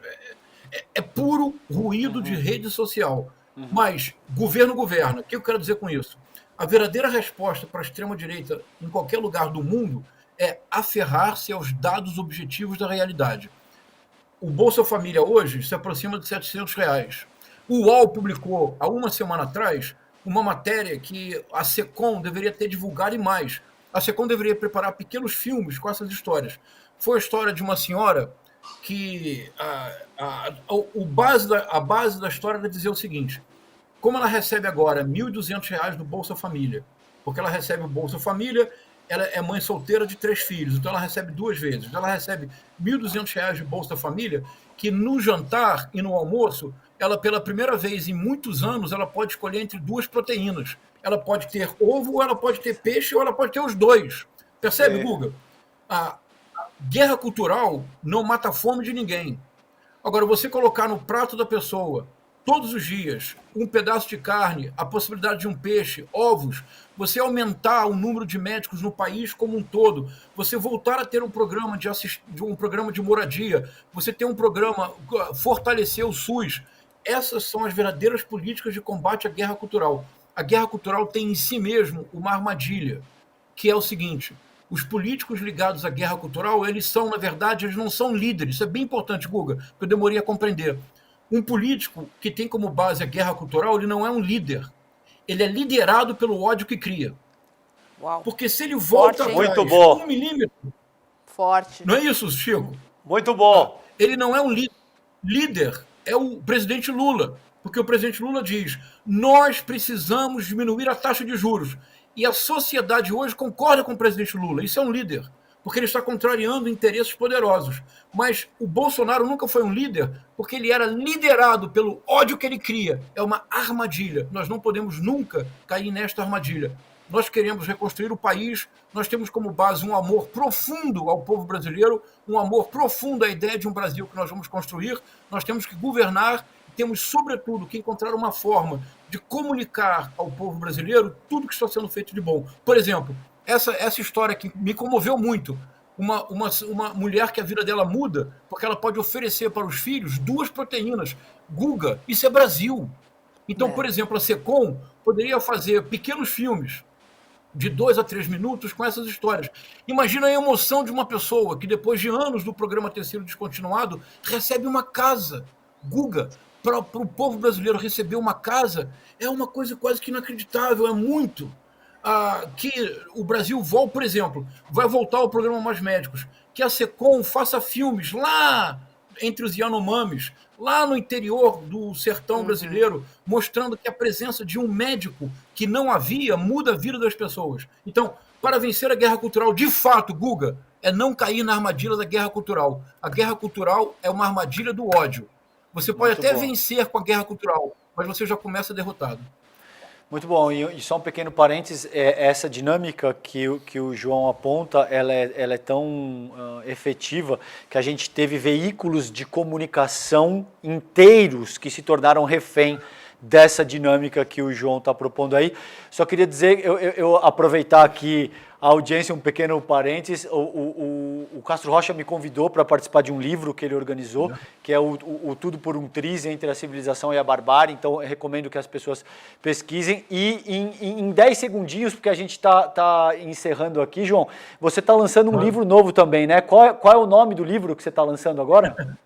É puro ruído de rede social. Mas governo governa. O que eu quero dizer com isso? A verdadeira resposta para a extrema-direita em qualquer lugar do mundo é aferrar-se aos dados objetivos da realidade. O Bolsa Família hoje se aproxima de R$700. O UOL publicou, há uma semana atrás, uma matéria que a SECOM deveria ter divulgado e mais. A SECOM deveria preparar pequenos filmes com essas histórias. Foi a história de uma senhora que a base da história era dizer o seguinte, como ela recebe agora R$1.200 do Bolsa Família, porque ela recebe o Bolsa Família, ela é mãe solteira de 3 filhos, então ela recebe 2 vezes, então ela recebe R$1.200 de Bolsa Família, que no jantar e no almoço, ela pela primeira vez em muitos anos, ela pode escolher entre 2 proteínas, ela pode ter ovo, ou ela pode ter peixe, ou ela pode ter os 2, percebe, Guga? Guerra cultural não mata a fome de ninguém. Agora, você colocar no prato da pessoa todos os dias, um pedaço de carne, a possibilidade de um peixe, ovos, você aumentar o número de médicos no país como um todo, você voltar a ter um programa um programa de moradia, você ter um programa, fortalecer o SUS. Essas são as verdadeiras políticas de combate à guerra cultural. A guerra cultural tem em si mesmo uma armadilha, que é o seguinte: os políticos ligados à guerra cultural, eles não são líderes. Isso é bem importante, Guga, que eu demorei a compreender. Um político que tem como base a guerra cultural, ele não é um líder. Ele é liderado pelo ódio que cria. Uau. Porque se ele volta Forte, muito bom. 1 milímetro... Forte. Não é isso, Chico? Muito bom. Ele não é um líder. Líder é o presidente Lula. Porque o presidente Lula diz: nós precisamos diminuir a taxa de juros. E a sociedade hoje concorda com o presidente Lula. Isso é um líder, porque ele está contrariando interesses poderosos. Mas o Bolsonaro nunca foi um líder, porque ele era liderado pelo ódio que ele cria. É uma armadilha. Nós não podemos nunca cair nesta armadilha. Nós queremos reconstruir o país, nós temos como base um amor profundo ao povo brasileiro, um amor profundo à ideia de um Brasil que nós vamos construir. Nós temos que governar, temos, sobretudo, que encontrar uma forma de comunicar ao povo brasileiro tudo que está sendo feito de bom. Por exemplo, essa história que me comoveu muito, uma mulher que a vida dela muda porque ela pode oferecer para os filhos 2 proteínas. Guga, isso é Brasil. Então, por exemplo, a SECOM poderia fazer pequenos filmes de 2 a 3 minutos com essas histórias. Imagina a emoção de uma pessoa que, depois de anos do programa ter sido descontinuado, recebe uma casa. Guga, para o povo brasileiro receber uma casa é uma coisa quase que inacreditável, é muito. Que o Brasil volta, por exemplo, vai voltar ao programa Mais Médicos, que a SECOM faça filmes lá entre os Yanomamis, lá no interior do sertão brasileiro, mostrando que a presença de um médico que não havia muda a vida das pessoas. Então, para vencer a guerra cultural, de fato, Guga, é não cair na armadilha da guerra cultural. A guerra cultural é uma armadilha do ódio. Você pode até vencer com a guerra cultural, mas você já começa derrotado. Muito bom, e só um pequeno parênteses, essa dinâmica que o João aponta, ela é tão efetiva que a gente teve veículos de comunicação inteiros que se tornaram refém dessa dinâmica que o João está propondo aí. Só queria dizer, eu aproveitar aqui a audiência, um pequeno parênteses, o Castro Rocha me convidou para participar de um livro que ele organizou, que é o Tudo por um Triz, entre a civilização e a barbárie, então eu recomendo que as pessoas pesquisem. E em 10 segundinhos, porque a gente está encerrando aqui, João, você está lançando um livro novo também, né? Qual é o nome do livro que você está lançando agora?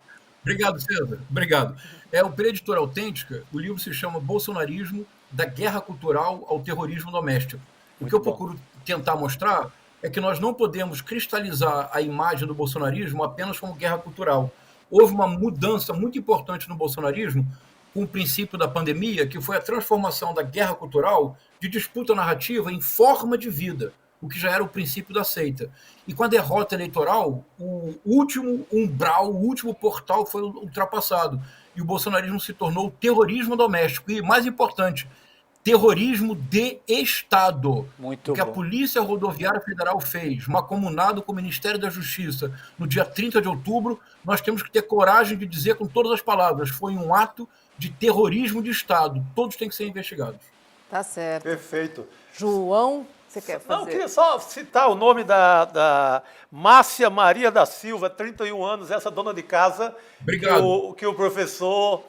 Obrigado, César. Obrigado. Pela Editora Autêntica, o livro se chama Bolsonarismo, da Guerra Cultural ao Terrorismo Doméstico. O que eu procuro tentar mostrar é que nós não podemos cristalizar a imagem do bolsonarismo apenas como guerra cultural. Houve uma mudança muito importante no bolsonarismo com o princípio da pandemia, que foi a transformação da guerra cultural de disputa narrativa em forma de vida, o que já era o princípio da seita. E com a derrota eleitoral, o último umbral, o último portal foi ultrapassado. E o bolsonarismo se tornou terrorismo doméstico. E, mais importante, terrorismo de Estado. Muito o que bom. A Polícia Rodoviária Federal fez, mancomunado com o Ministério da Justiça, no dia 30 de outubro, nós temos que ter coragem de dizer com todas as palavras, foi um ato de terrorismo de Estado. Todos têm que ser investigados. Tá certo. Perfeito. João, você quer fazer? Não, eu queria só citar o nome da Márcia Maria da Silva, 31 anos, essa dona de casa. Obrigado. Que o professor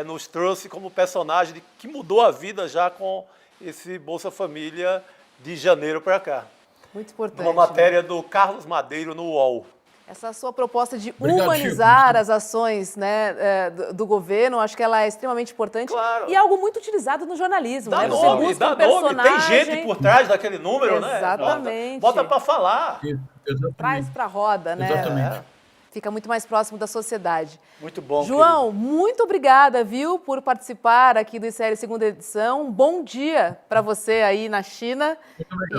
nos trouxe como personagem que mudou a vida já com esse Bolsa Família de janeiro para cá. Muito importante. Uma matéria do Carlos Madeiro no UOL. Essa sua proposta de Obrigado, humanizar Chico. as ações, né, do governo, acho que ela é extremamente importante. Claro. E é algo muito utilizado no jornalismo. Dá Né? Você nome, busca dá um personagem, nome. Tem gente por trás daquele número, né? Exatamente. Bota para falar. Exatamente. traz para a roda, né? Exatamente. Fica muito mais próximo da sociedade. Muito bom, João, muito obrigada, viu, por participar aqui do ICL segunda edição. Um bom dia para você aí na China.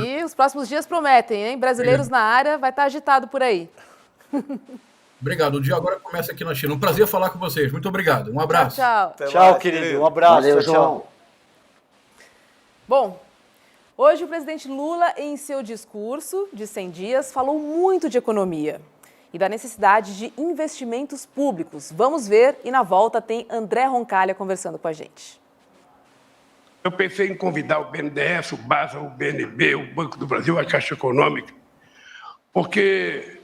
E os próximos dias prometem, hein? Brasileiros na área, vai estar agitado por aí. Obrigado. O dia agora começa aqui na China. Um prazer falar com vocês. Muito obrigado. Um abraço. Tchau, tchau. Até Tchau, mais, querido. Um abraço. Valeu, tchau, João. tchau. Bom, hoje o presidente Lula, em seu discurso de 100 dias, falou muito de economia. e da necessidade de investimentos públicos. Vamos ver e na volta tem André Roncalha conversando com a gente. Eu pensei em convidar o BNDES, o BASA, o BNB, o Banco do Brasil, a Caixa Econômica, porque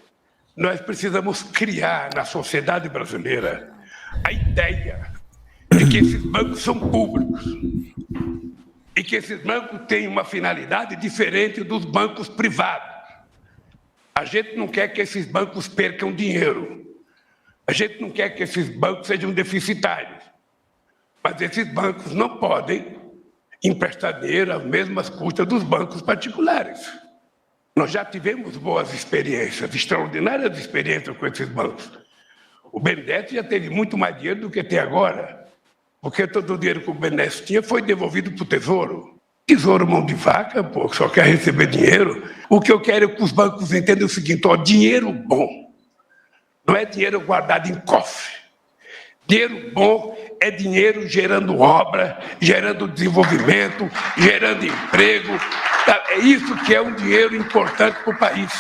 nós precisamos criar na sociedade brasileira a ideia de que esses bancos são públicos e que esses bancos têm uma finalidade diferente dos bancos privados. A gente não quer que esses bancos percam dinheiro. A gente não quer que esses bancos sejam deficitários. Mas esses bancos não podem emprestar dinheiro às mesmas custas dos bancos particulares. Nós já tivemos boas experiências, extraordinárias experiências com esses bancos. O BNDES já teve muito mais dinheiro do que tem agora, porque todo o dinheiro que o BNDES tinha foi devolvido para o Tesouro. Tesouro mão de vaca, pô, só quer receber dinheiro. O que eu quero é que os bancos entendam o seguinte, ó, dinheiro bom não é dinheiro guardado em cofre. Dinheiro bom é dinheiro gerando obra, gerando desenvolvimento, gerando emprego. É isso que é um dinheiro importante para o país.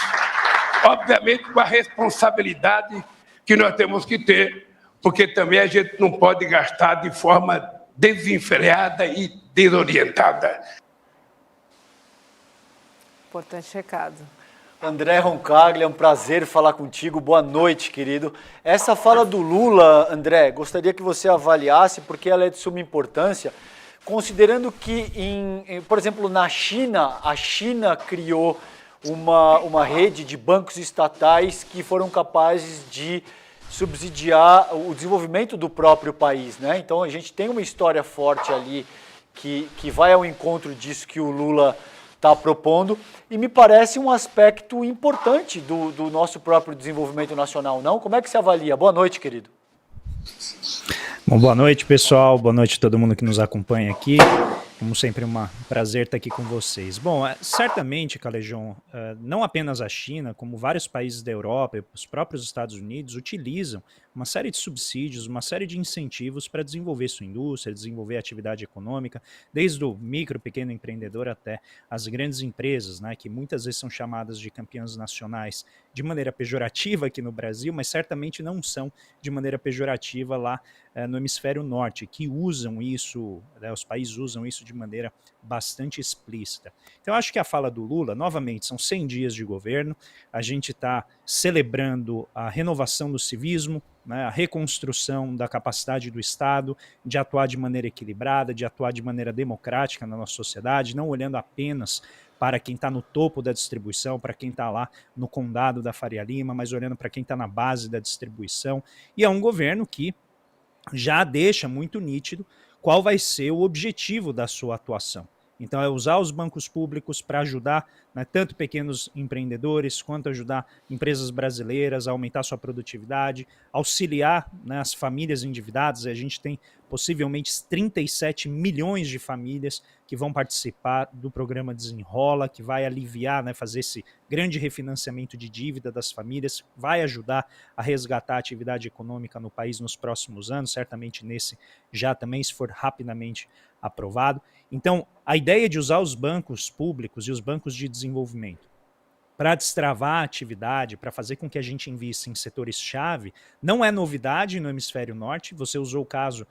Obviamente, com a responsabilidade que nós temos que ter, porque também a gente não pode gastar de forma desenfreada e desorientada. Importante recado. André Roncaglia, é um prazer falar contigo. Boa noite, querido. Essa fala do Lula, André, gostaria que você avaliasse, porque ela é de suma importância, considerando que, por exemplo, na China, a China criou uma rede de bancos estatais que foram capazes de subsidiar o desenvolvimento do próprio país, né? Então a gente tem uma história forte ali que vai ao encontro disso que o Lula está propondo, e me parece um aspecto importante do nosso próprio desenvolvimento nacional, não? Como é que você avalia? Boa noite, querido. Bom, boa noite, pessoal. Boa noite a todo mundo que nos acompanha aqui. Como sempre, um prazer estar aqui com vocês. Bom, certamente, Calejão, não apenas a China, como vários países da Europa e os próprios Estados Unidos utilizam uma série de subsídios, uma série de incentivos para desenvolver sua indústria, desenvolver atividade econômica, desde o micro, pequeno empreendedor até as grandes empresas, né, que muitas vezes são chamadas de campeãs nacionais de maneira pejorativa aqui no Brasil, mas certamente não são de maneira pejorativa lá no hemisfério norte, que usam isso, né, os países usam isso de maneira bastante explícita. Então, eu acho que a fala do Lula, novamente, são 100 dias de governo, a gente está celebrando a renovação do civismo, né, a reconstrução da capacidade do Estado de atuar de maneira equilibrada, de atuar de maneira democrática na nossa sociedade, não olhando apenas para quem está no topo da distribuição, para quem está lá no condado da Faria Lima, mas olhando para quem está na base da distribuição. E é um governo que já deixa muito nítido qual vai ser o objetivo da sua atuação. Então é usar os bancos públicos para ajudar, né, tanto pequenos empreendedores quanto ajudar empresas brasileiras a aumentar sua produtividade, auxiliar, né, as famílias endividadas. A gente tem possivelmente 37 milhões de famílias que vão participar do programa Desenrola, que vai aliviar, né, fazer esse grande refinanciamento de dívida das famílias, vai ajudar a resgatar a atividade econômica no país nos próximos anos, certamente nesse já também, se for rapidamente aprovado. Então, a ideia de usar os bancos públicos e os bancos de desenvolvimento para destravar a atividade, para fazer com que a gente invista em setores-chave, não é novidade no hemisfério norte. Você usou o caso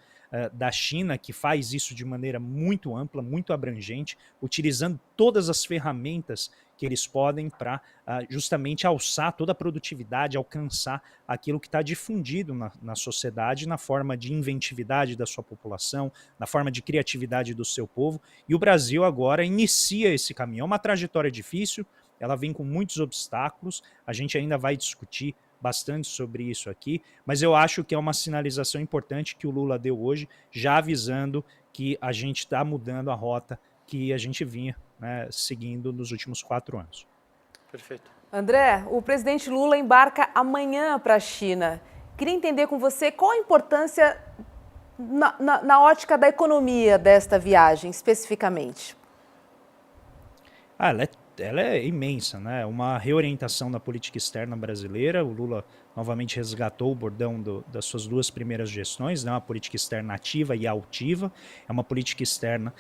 da China, que faz isso de maneira muito ampla, muito abrangente, utilizando todas as ferramentas que eles podem para justamente alçar toda a produtividade, alcançar aquilo que está difundido na sociedade, na forma de inventividade da sua população, na forma de criatividade do seu povo. E o Brasil agora inicia esse caminho. É uma trajetória difícil, ela vem com muitos obstáculos, a gente ainda vai discutir bastante sobre isso aqui, mas eu acho que é uma sinalização importante que o Lula deu hoje, já avisando que a gente está mudando a rota que a gente vinha, né, seguindo nos últimos 4 anos. Perfeito. André, o presidente Lula embarca amanhã para a China. Queria entender com você qual a importância na ótica da economia desta viagem, especificamente. Ela ela é imensa, né? Uma reorientação da política externa brasileira. O Lula novamente resgatou o bordão das suas duas primeiras gestões, né? Uma política externa ativa e altiva. É uma política externa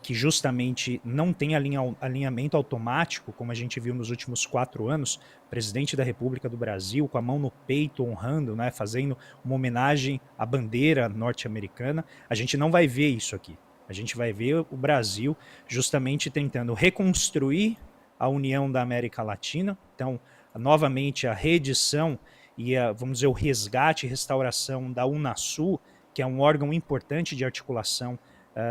que justamente não tem alinhamento automático, como a gente viu nos últimos 4 anos. O presidente da República do Brasil, com a mão no peito, honrando, né? Fazendo uma homenagem à bandeira norte-americana. A gente não vai ver isso aqui. A gente vai ver o Brasil justamente tentando reconstruir a união da América Latina. Então, novamente, a reedição e, vamos dizer, o resgate e restauração da Unasul, que é um órgão importante de articulação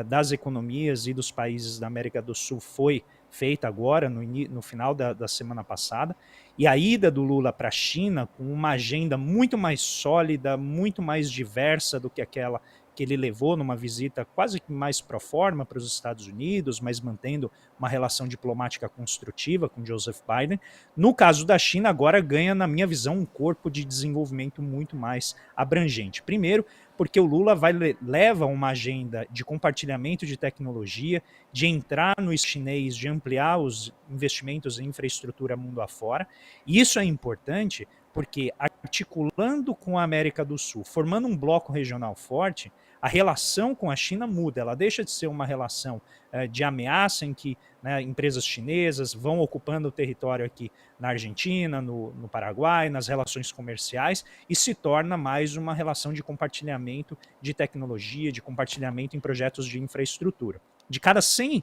das economias e dos países da América do Sul, foi feita agora, no final da semana passada. E a ida do Lula para a China, com uma agenda muito mais sólida, muito mais diversa do que aquela que ele levou numa visita quase que mais pro forma para os Estados Unidos, mas mantendo uma relação diplomática construtiva com Joseph Biden. No caso da China, agora ganha, na minha visão, um corpo de desenvolvimento muito mais abrangente. Primeiro, porque o Lula leva uma agenda de compartilhamento de tecnologia, de entrar no chinês, de ampliar os investimentos em infraestrutura mundo afora. E isso é importante porque, articulando com a América do Sul, formando um bloco regional forte, a relação com a China muda, ela deixa de ser uma relação de ameaça em que, né, empresas chinesas vão ocupando o território aqui na Argentina, no Paraguai, nas relações comerciais, e se torna mais uma relação de compartilhamento de tecnologia, de compartilhamento em projetos de infraestrutura. De cada $100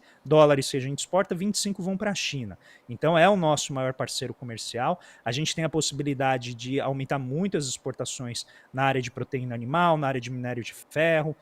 que a gente exporta, 25 vão para a China. Então é o nosso maior parceiro comercial. A gente tem a possibilidade de aumentar muito as exportações na área de proteína animal, na área de minério de ferro.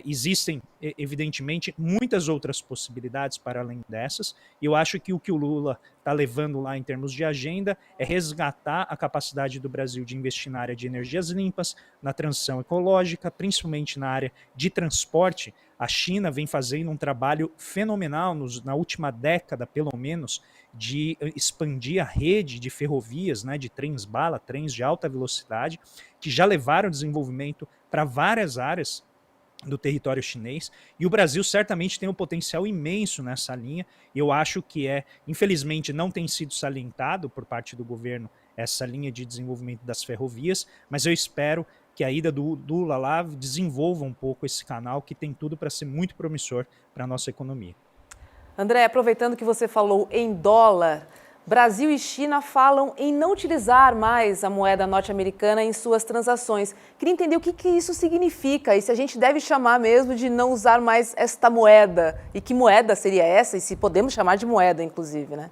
Existem, evidentemente, muitas outras possibilidades para além dessas, e eu acho que o Lula está levando lá em termos de agenda é resgatar a capacidade do Brasil de investir na área de energias limpas, na transição ecológica, principalmente na área de transporte. A China vem fazendo um trabalho fenomenal na última década, pelo menos, de expandir a rede de ferrovias, né, de trens-bala, trens de alta velocidade, que já levaram desenvolvimento para várias áreas do território chinês, e o Brasil certamente tem um potencial imenso nessa linha. Eu acho que infelizmente não tem sido salientado por parte do governo essa linha de desenvolvimento das ferrovias, mas eu espero que a ida do Lula lá desenvolva um pouco esse canal, que tem tudo para ser muito promissor para a nossa economia. André, aproveitando que você falou em dólar, Brasil e China falam em não utilizar mais a moeda norte-americana em suas transações. Queria entender o que isso significa e se a gente deve chamar mesmo de não usar mais esta moeda. E que moeda seria essa? E se podemos chamar de moeda, inclusive, né?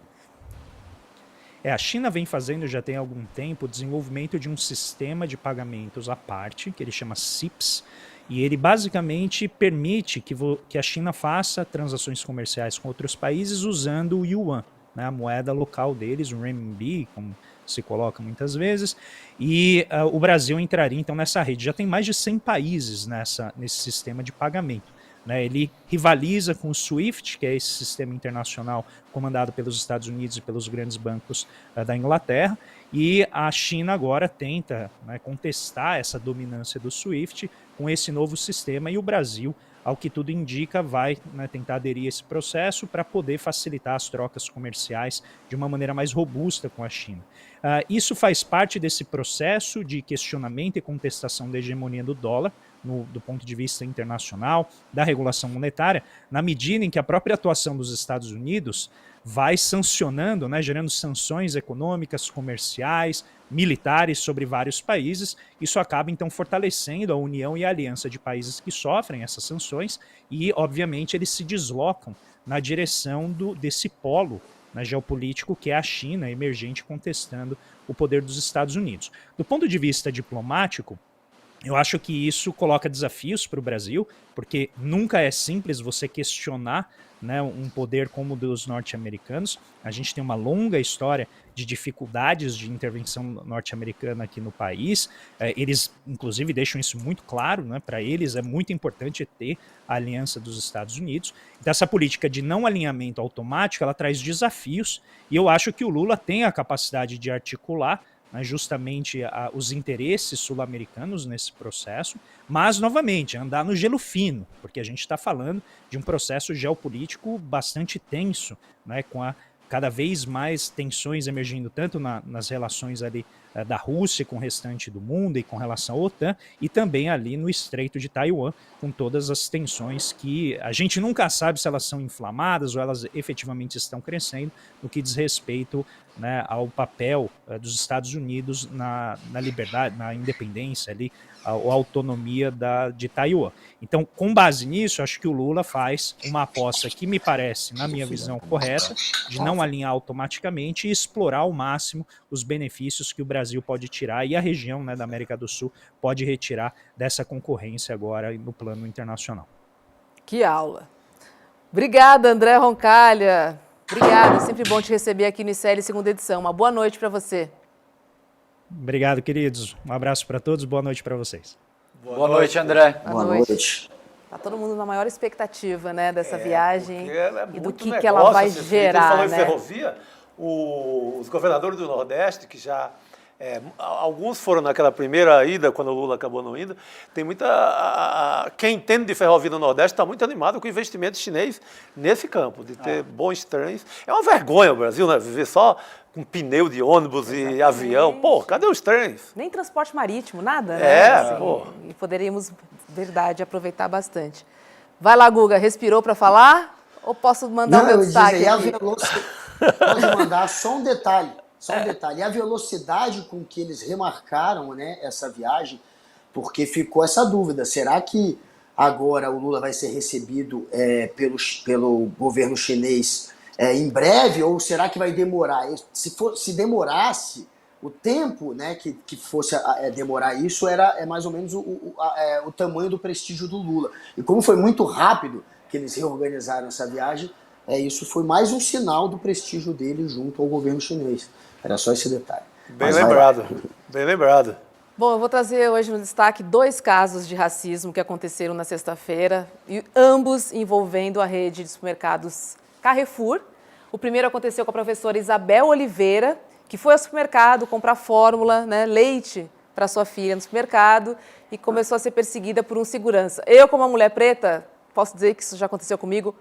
A China vem fazendo já tem algum tempo o desenvolvimento de um sistema de pagamentos à parte, que ele chama CIPS, e ele basicamente permite que a China faça transações comerciais com outros países usando o yuan, né, a moeda local deles, o renminbi, como se coloca muitas vezes, e o Brasil entraria então nessa rede. Já tem mais de 100 países nesse sistema de pagamento. Né, ele rivaliza com o SWIFT, que é esse sistema internacional comandado pelos Estados Unidos e pelos grandes bancos da Inglaterra, e a China agora tenta, né, contestar essa dominância do SWIFT com esse novo sistema, e o Brasil, ao que tudo indica, vai, né, tentar aderir a esse processo para poder facilitar as trocas comerciais de uma maneira mais robusta com a China. Isso faz parte desse processo de questionamento e contestação da hegemonia do dólar, do ponto de vista internacional, da regulação monetária, na medida em que a própria atuação dos Estados Unidos vai sancionando, né, gerando sanções econômicas, comerciais, militares sobre vários países. Isso acaba, então, fortalecendo a união e a aliança de países que sofrem essas sanções e, obviamente, eles se deslocam na direção desse polo, né, geopolítico, que é a China emergente contestando o poder dos Estados Unidos. Do ponto de vista diplomático, eu acho que isso coloca desafios para o Brasil, porque nunca é simples você questionar, né, um poder como o dos norte-americanos. A gente tem uma longa história de dificuldades de intervenção norte-americana aqui no país. Eles, inclusive, deixam isso muito claro, né, para eles é muito importante ter a aliança dos Estados Unidos. Então, essa política de não alinhamento automático, ela traz desafios, e eu acho que o Lula tem a capacidade de articular, né, justamente os interesses sul-americanos nesse processo, mas, novamente, andar no gelo fino, porque a gente está falando de um processo geopolítico bastante tenso, né, com a cada vez mais tensões emergindo tanto nas relações ali da Rússia com o restante do mundo e com relação à OTAN, e também ali no Estreito de Taiwan, com todas as tensões que a gente nunca sabe se elas são inflamadas ou elas efetivamente estão crescendo, no que diz respeito, né, ao papel dos Estados Unidos na liberdade, na independência ali, a autonomia de Taiwan. Então, com base nisso, acho que o Lula faz uma aposta que me parece, na minha visão, correta, de não alinhar automaticamente e explorar ao máximo os benefícios que o Brasil pode tirar e a região, né, da América do Sul pode retirar dessa concorrência agora no plano internacional. Que aula. Obrigada, André Roncalha. Obrigada, sempre bom te receber aqui no ICL segunda edição. Uma boa noite para você. Obrigado, queridos. Um abraço para todos, boa noite para vocês. Boa noite, André. Boa noite. Tá todo mundo na maior expectativa, né, dessa viagem e do que ela vai gerar, falou né? Em ferrovia, os governadores do Nordeste, que já alguns foram naquela primeira ida, quando o Lula acabou não indo, tem muita... Quem entende de ferrovia no Nordeste está muito animado com o investimento chinês nesse campo, de ter bons trens. É uma vergonha o Brasil, né? Viver só com pneu de ônibus e avião. Pô, cadê os trens? Nem transporte marítimo, nada, né? Assim, pô. E poderíamos, verdade, aproveitar bastante. Vai lá, Guga, respirou para falar? Ou posso mandar o meu destaque aqui? Pode mandar só um detalhe. Só um detalhe, e a velocidade com que eles remarcaram, né, essa viagem, porque ficou essa dúvida, será que agora o Lula vai ser recebido pelo governo chinês em breve, ou será que vai demorar? Se demorasse, o tempo, né, que fosse demorar isso é mais ou menos o tamanho do prestígio do Lula. E como foi muito rápido que eles reorganizaram essa viagem, isso foi mais um sinal do prestígio dele junto ao governo chinês. Era só esse detalhe. Bem lembrado, bem lembrado. Bom, eu vou trazer hoje no destaque 2 casos de racismo que aconteceram na sexta-feira, e ambos envolvendo a rede de supermercados Carrefour. O primeiro aconteceu com a professora Isabel Oliveira, que foi ao supermercado comprar fórmula, né, leite para sua filha no supermercado, e começou a ser perseguida por um segurança. Eu, como uma mulher preta, posso dizer que isso já aconteceu comigo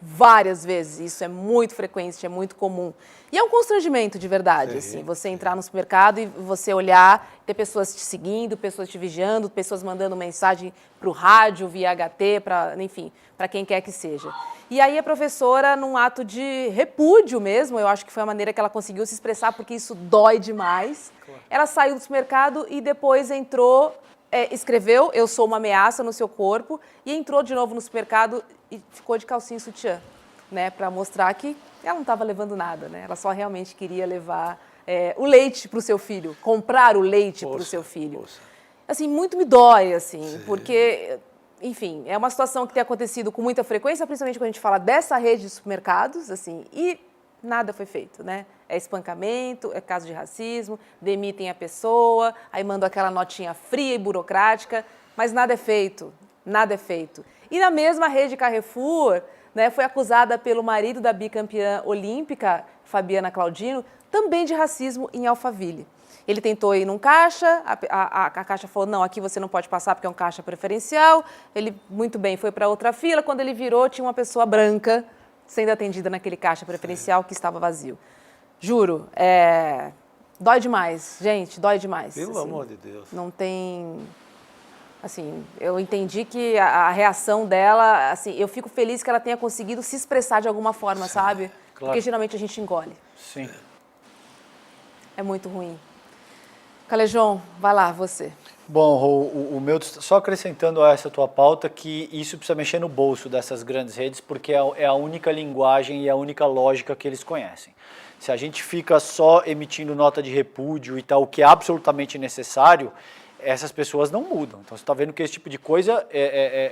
várias vezes. Isso é muito frequente, é muito comum. E é um constrangimento de verdade, assim, você entrar no supermercado e você olhar, ter pessoas te seguindo, pessoas te vigiando, pessoas mandando mensagem para o rádio, via HT, enfim, para quem quer que seja. E aí a professora, num ato de repúdio mesmo, eu acho que foi a maneira que ela conseguiu se expressar, porque isso dói demais, ela saiu do supermercado e depois entrou, escreveu, eu sou uma ameaça no seu corpo, e entrou de novo no supermercado e ficou de calcinha e sutiã, né, para mostrar que ela não estava levando nada, né? Ela só realmente queria levar o leite para o seu filho, comprar o leite para o seu filho. Assim, muito me dói, assim, porque, enfim, é uma situação que tem acontecido com muita frequência, principalmente quando a gente fala dessa rede de supermercados, assim, e nada foi feito, né? É espancamento, é caso de racismo, demitem a pessoa, aí mandam aquela notinha fria e burocrática, mas nada é feito, nada é feito. E na mesma rede Carrefour, né, foi acusada pelo marido da bicampeã olímpica, Fabiana Claudino, também de racismo em Alphaville. Ele tentou ir num caixa, a caixa falou, não, aqui você não pode passar porque é um caixa preferencial. Ele, muito bem, foi para outra fila. Quando ele virou, tinha uma pessoa branca sendo atendida naquele caixa preferencial que estava vazio. Juro, dói demais, gente, dói demais. Pelo amor de Deus. Não tem... Assim, eu entendi que a reação dela, assim, eu fico feliz que ela tenha conseguido se expressar de alguma forma, sabe? Claro. Porque geralmente a gente engole. Sim. É muito ruim. Calejão, vai lá, você. Bom, o meu, só acrescentando a essa tua pauta, que isso precisa mexer no bolso dessas grandes redes, porque é a única linguagem e a única lógica que eles conhecem. Se a gente fica só emitindo nota de repúdio e tal, o que é absolutamente necessário, essas pessoas não mudam. Então você está vendo que esse tipo de coisa,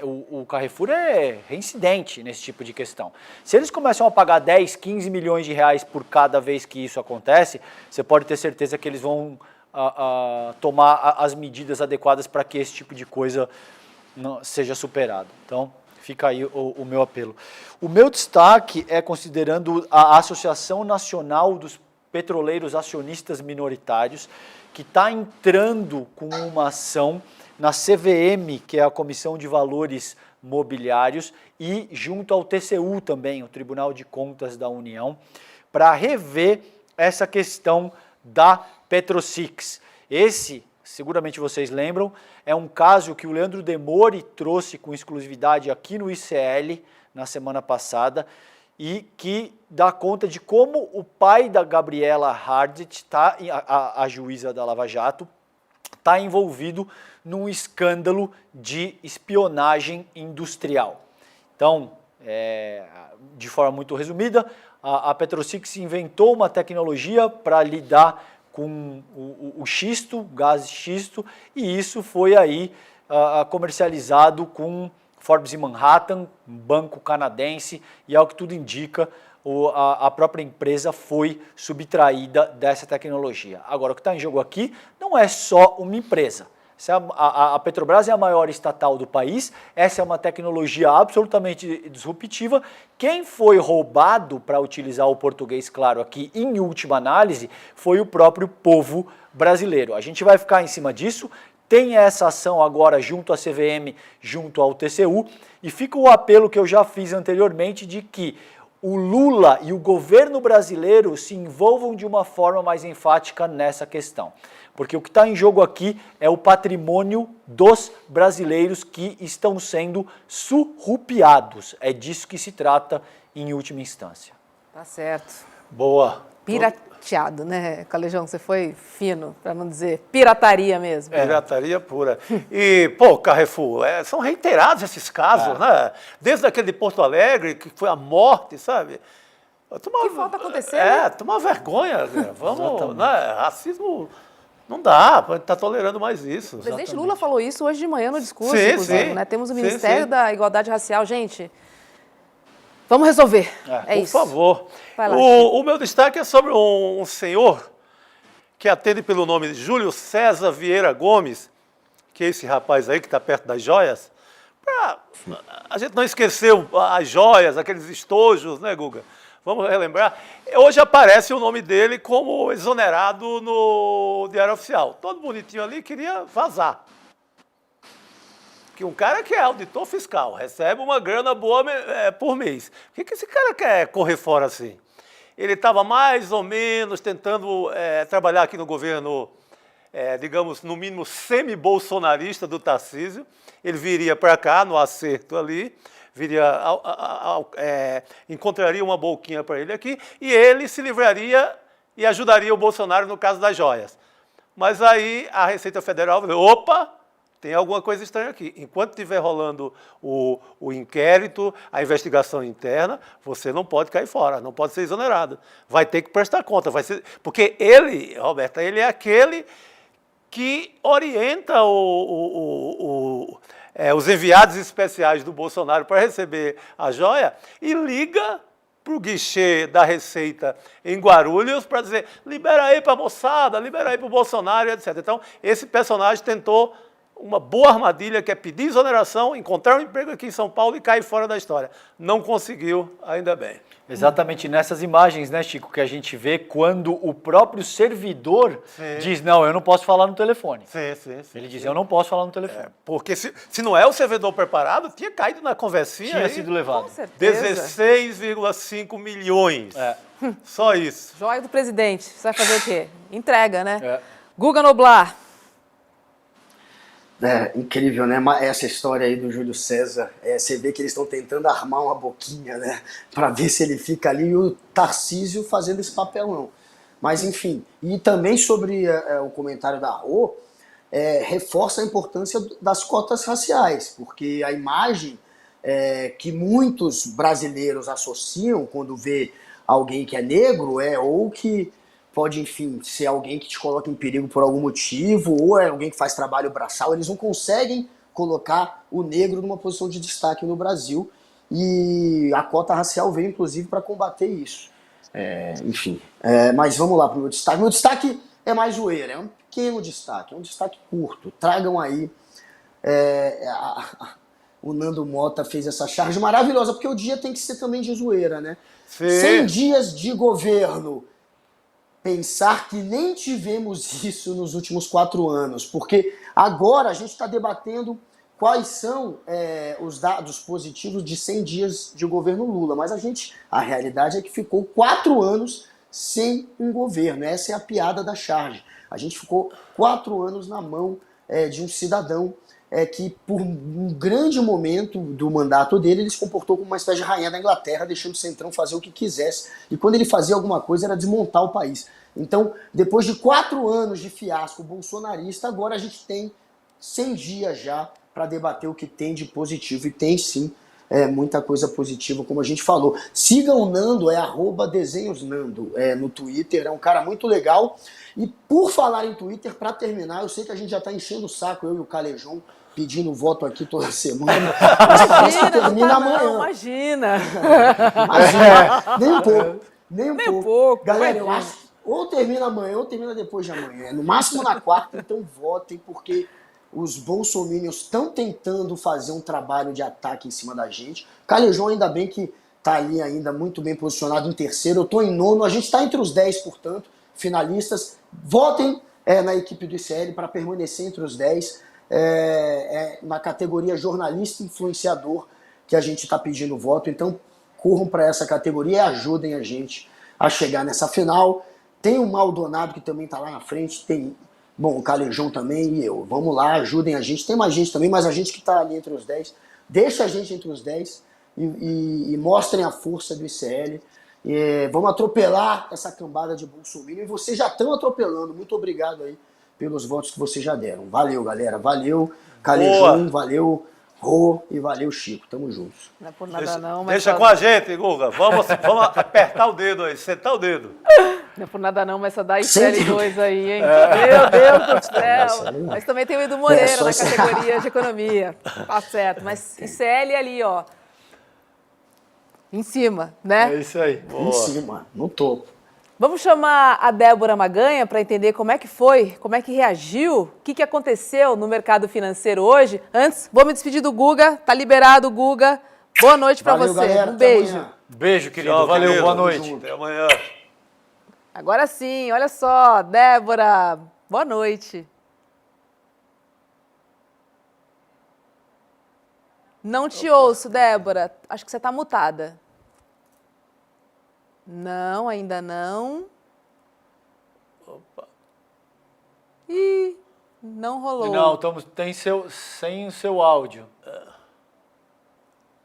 o Carrefour é reincidente nesse tipo de questão. Se eles começam a pagar 10, 15 milhões de reais por cada vez que isso acontece, você pode ter certeza que eles vão tomar as medidas adequadas para que esse tipo de coisa não seja superado. Então fica aí o meu apelo. O meu destaque é considerando a Associação Nacional dos Petroleiros Acionistas Minoritários, que está entrando com uma ação na CVM, que é a Comissão de Valores Mobiliários, e junto ao TCU também, o Tribunal de Contas da União, para rever essa questão da Petrosix. Esse, seguramente vocês lembram, é um caso que o Leandro Demore trouxe com exclusividade aqui no ICL na semana passada e que dá conta de como o pai da Gabriela Hardt, a juíza da Lava Jato, está envolvido num escândalo de espionagem industrial. Então, de forma muito resumida, a Petrosix inventou uma tecnologia para lidar com o xisto, gás xisto, e isso foi aí comercializado com Forbes e Manhattan, um banco canadense, e ao que tudo indica, a própria empresa foi subtraída dessa tecnologia. Agora, o que está em jogo aqui não é só uma empresa. A Petrobras é a maior estatal do país, essa é uma tecnologia absolutamente disruptiva. Quem foi roubado, para utilizar o português claro aqui, em última análise, foi o próprio povo brasileiro. A gente vai ficar em cima disso, tem essa ação agora junto à CVM, junto ao TCU, e fica o apelo que eu já fiz anteriormente de que o Lula e o governo brasileiro se envolvam de uma forma mais enfática nessa questão. Porque o que está em jogo aqui é o patrimônio dos brasileiros que estão sendo surrupiados. É disso que se trata em última instância. Tá certo. Boa. Pirateado, né, Calejão? Você foi fino, para não dizer pirataria mesmo. Pirataria pura. E, pô, Carrefour, são reiterados esses casos, né? Desde aquele de Porto Alegre, que foi a morte, sabe? Que falta acontecer, né? Tomar vergonha. Vamos, né? Racismo... Não dá, a gente está tolerando mais isso. O presidente Lula falou isso hoje de manhã no discurso, sim, inclusive, sim. né? Temos o Ministério da Igualdade Racial. Gente, vamos resolver. Isso. Por favor. Vai lá, O meu destaque é sobre um senhor que atende pelo nome de Júlio César Vieira Gomes, que é esse rapaz aí que está perto das joias. A gente não esqueceu as joias, aqueles estojos, né, Guga? Vamos relembrar. Hoje aparece o nome dele como exonerado no Diário Oficial. Todo bonitinho ali queria vazar. Que um cara que é auditor fiscal, recebe uma grana boa por mês. Por que esse cara quer correr fora assim? Ele estava mais ou menos tentando trabalhar aqui no governo, digamos, no mínimo semi-bolsonarista do Tarcísio. Ele viria para cá, no acerto ali, encontraria uma boquinha para ele aqui e ele se livraria e ajudaria o Bolsonaro no caso das joias. Mas aí a Receita Federal falou, opa, tem alguma coisa estranha aqui. Enquanto estiver rolando o inquérito, a investigação interna, você não pode cair fora, não pode ser exonerado. Vai ter que prestar conta. Porque ele, Roberta, ele é aquele que orienta os enviados especiais do Bolsonaro para receber a joia e liga para o guichê da Receita em Guarulhos para dizer, libera aí para a moçada, libera aí para o Bolsonaro, etc. Então, esse personagem tentou uma boa armadilha, que é pedir exoneração, encontrar um emprego aqui em São Paulo e cair fora da história. Não conseguiu, ainda bem. Exatamente nessas imagens, né, Chico, que a gente vê quando o próprio servidor diz, não, eu não posso falar no telefone. Sim. Ele diz, eu não posso falar no telefone. Porque se não é o servidor preparado, tinha caído na conversinha. Tinha sido levado. Com certeza. 16,5 milhões. Só isso. Joia do presidente. Você vai fazer o quê? Entrega, né? Guga Noblar. Incrível, né? Essa história aí do Júlio César, você vê que eles estão tentando armar uma boquinha, né? Para ver se ele fica ali e o Tarcísio fazendo esse papelão. Mas enfim, e também sobre o comentário da Rô, reforça a importância das cotas raciais, porque a imagem que muitos brasileiros associam quando vê alguém que é negro ou que pode, enfim, ser alguém que te coloca em perigo por algum motivo, ou é alguém que faz trabalho braçal, eles não conseguem colocar o negro numa posição de destaque no Brasil, e a cota racial veio, inclusive, para combater isso. Enfim, mas vamos lá para o meu destaque. Meu destaque é mais zoeira, é um pequeno destaque, é um destaque curto. Tragam aí, o Nando Mota fez essa charge maravilhosa, porque o dia tem que ser também de zoeira, né? Sim. 100 dias de governo. Pensar que nem tivemos isso nos últimos 4 anos, porque agora a gente está debatendo quais são os dados positivos de 100 dias de governo Lula, mas a realidade é que ficou 4 anos sem um governo. Essa é a piada da charge. A gente ficou 4 anos na mão de um cidadão que, por um grande momento do mandato dele, ele se comportou como uma espécie de rainha da Inglaterra, deixando o Centrão fazer o que quisesse. E quando ele fazia alguma coisa, era desmontar o país. Então, depois de 4 anos de fiasco bolsonarista, agora a gente tem 100 dias já para debater o que tem de positivo. E tem sim muita coisa positiva, como a gente falou. Sigam o Nando, @desenhosnando no Twitter, é um cara muito legal. E por falar em Twitter, para terminar, eu sei que a gente já está enchendo o saco, eu e o Calejão, pedindo voto aqui toda semana. Mas isso termina amanhã. Não, imagina. Nem um pouco. Galera, eu acho que ou termina amanhã ou termina depois de amanhã. No máximo na quarta, então votem, porque os bolsominions estão tentando fazer um trabalho de ataque em cima da gente. Calejão, ainda bem que está ali ainda muito bem posicionado em terceiro. Eu estou em nono, a gente está entre os 10, portanto, finalistas. Votem na equipe do ICL para permanecer entre os 10. Na categoria jornalista influenciador que a gente está pedindo voto. Então, corram para essa categoria e ajudem a gente a chegar nessa final. Tem o Maldonado, que também está lá na frente. Tem, o Calejão também e eu. Vamos lá, ajudem a gente. Tem mais gente também, mas a gente que está ali entre os 10. Deixa a gente entre os 10 e mostrem a força do ICL. Vamos atropelar essa cambada de bolsominion. E vocês já estão atropelando. Muito obrigado aí pelos votos que vocês já deram. Valeu, galera. Valeu, Calejão. Valeu, Rô. E valeu, Chico. Tamo juntos. Não é por nada não, mas... Deixa com a gente, Guga. Vamos apertar o dedo aí, sentar o dedo. Não é por nada não, mas só dá ICL2 aí, hein? Meu Deus do céu. Mas também tem o Edu Moreira na categoria de economia. Tá certo. Mas ICL ali, ó. Em cima, né? É isso aí. Em cima, no topo. Vamos chamar a Débora Maganha para entender como é que foi, como é que reagiu, o que aconteceu no mercado financeiro hoje. Antes, vou me despedir do Guga. Tá liberado, Guga. Boa noite para você. Galera, um beijo. Beijo, querido. Tchau, Valeu, querido. boa noite. Até amanhã. Agora sim, olha só, Débora. Boa noite. Não te ouço, Débora. Acho que você está mutada. Não, ainda não. Opa. Ih, não rolou. Não, sem o seu áudio.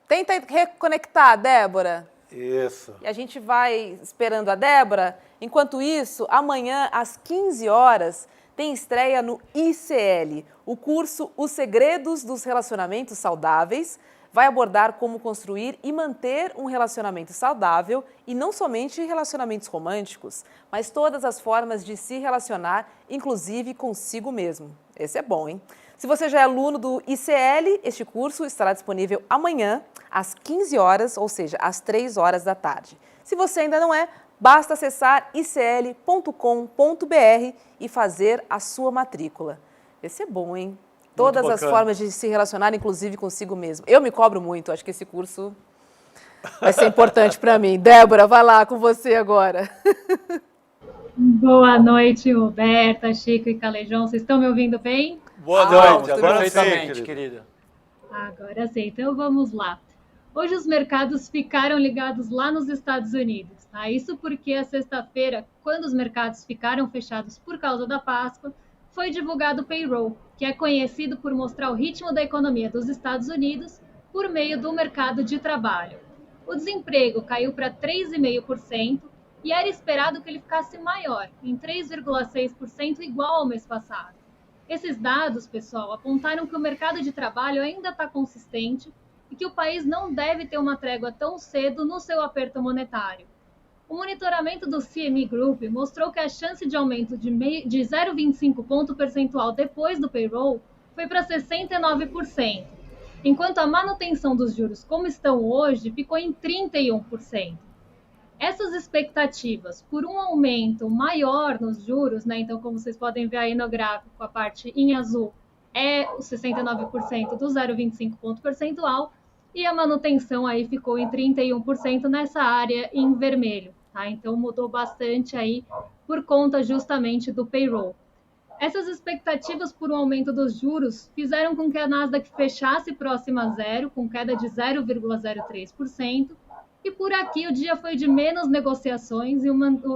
Tenta reconectar, Débora. Isso. E a gente vai esperando a Débora. Enquanto isso, amanhã, às 15 horas, tem estreia no ICL. O curso Os Segredos dos Relacionamentos Saudáveis vai abordar como construir e manter um relacionamento saudável e não somente relacionamentos românticos, mas todas as formas de se relacionar, inclusive consigo mesmo. Esse é bom, hein? Se você já é aluno do ICL, este curso estará disponível amanhã, às 15 horas, ou seja, às 3 horas da tarde. Se você ainda não é, basta acessar icl.com.br e fazer a sua matrícula. Esse é bom, hein? Todas as formas de se relacionar, inclusive consigo mesmo. Eu me cobro muito, acho que esse curso vai ser importante para mim. Débora, vai lá com você agora. Boa noite, Roberta, Chico e Calejão. Vocês estão me ouvindo bem? Boa noite, agora perfeitamente, sim, querida. Agora sim, então vamos lá. Hoje os mercados ficaram ligados lá nos Estados Unidos. Tá? Isso porque a sexta-feira, quando os mercados ficaram fechados por causa da Páscoa, foi divulgado o payroll, que é conhecido por mostrar o ritmo da economia dos Estados Unidos por meio do mercado de trabalho. O desemprego caiu para 3,5% e era esperado que ele ficasse maior, em 3,6%, igual ao mês passado. Esses dados, pessoal, apontaram que o mercado de trabalho ainda está consistente e que o país não deve ter uma trégua tão cedo no seu aperto monetário. O monitoramento do CME Group mostrou que a chance de aumento de 0,25 ponto percentual depois do payroll foi para 69%, enquanto a manutenção dos juros como estão hoje ficou em 31%. Essas expectativas por um aumento maior nos juros, né? Então, como vocês podem ver aí no gráfico, a parte em azul é o 69% do 0,25 ponto percentual e a manutenção aí ficou em 31% nessa área em vermelho. Tá? Então, mudou bastante aí por conta justamente do payroll. Essas expectativas por um aumento dos juros fizeram com que a Nasdaq fechasse próxima a zero, com queda de 0,03%, e por aqui o dia foi de menos negociações e o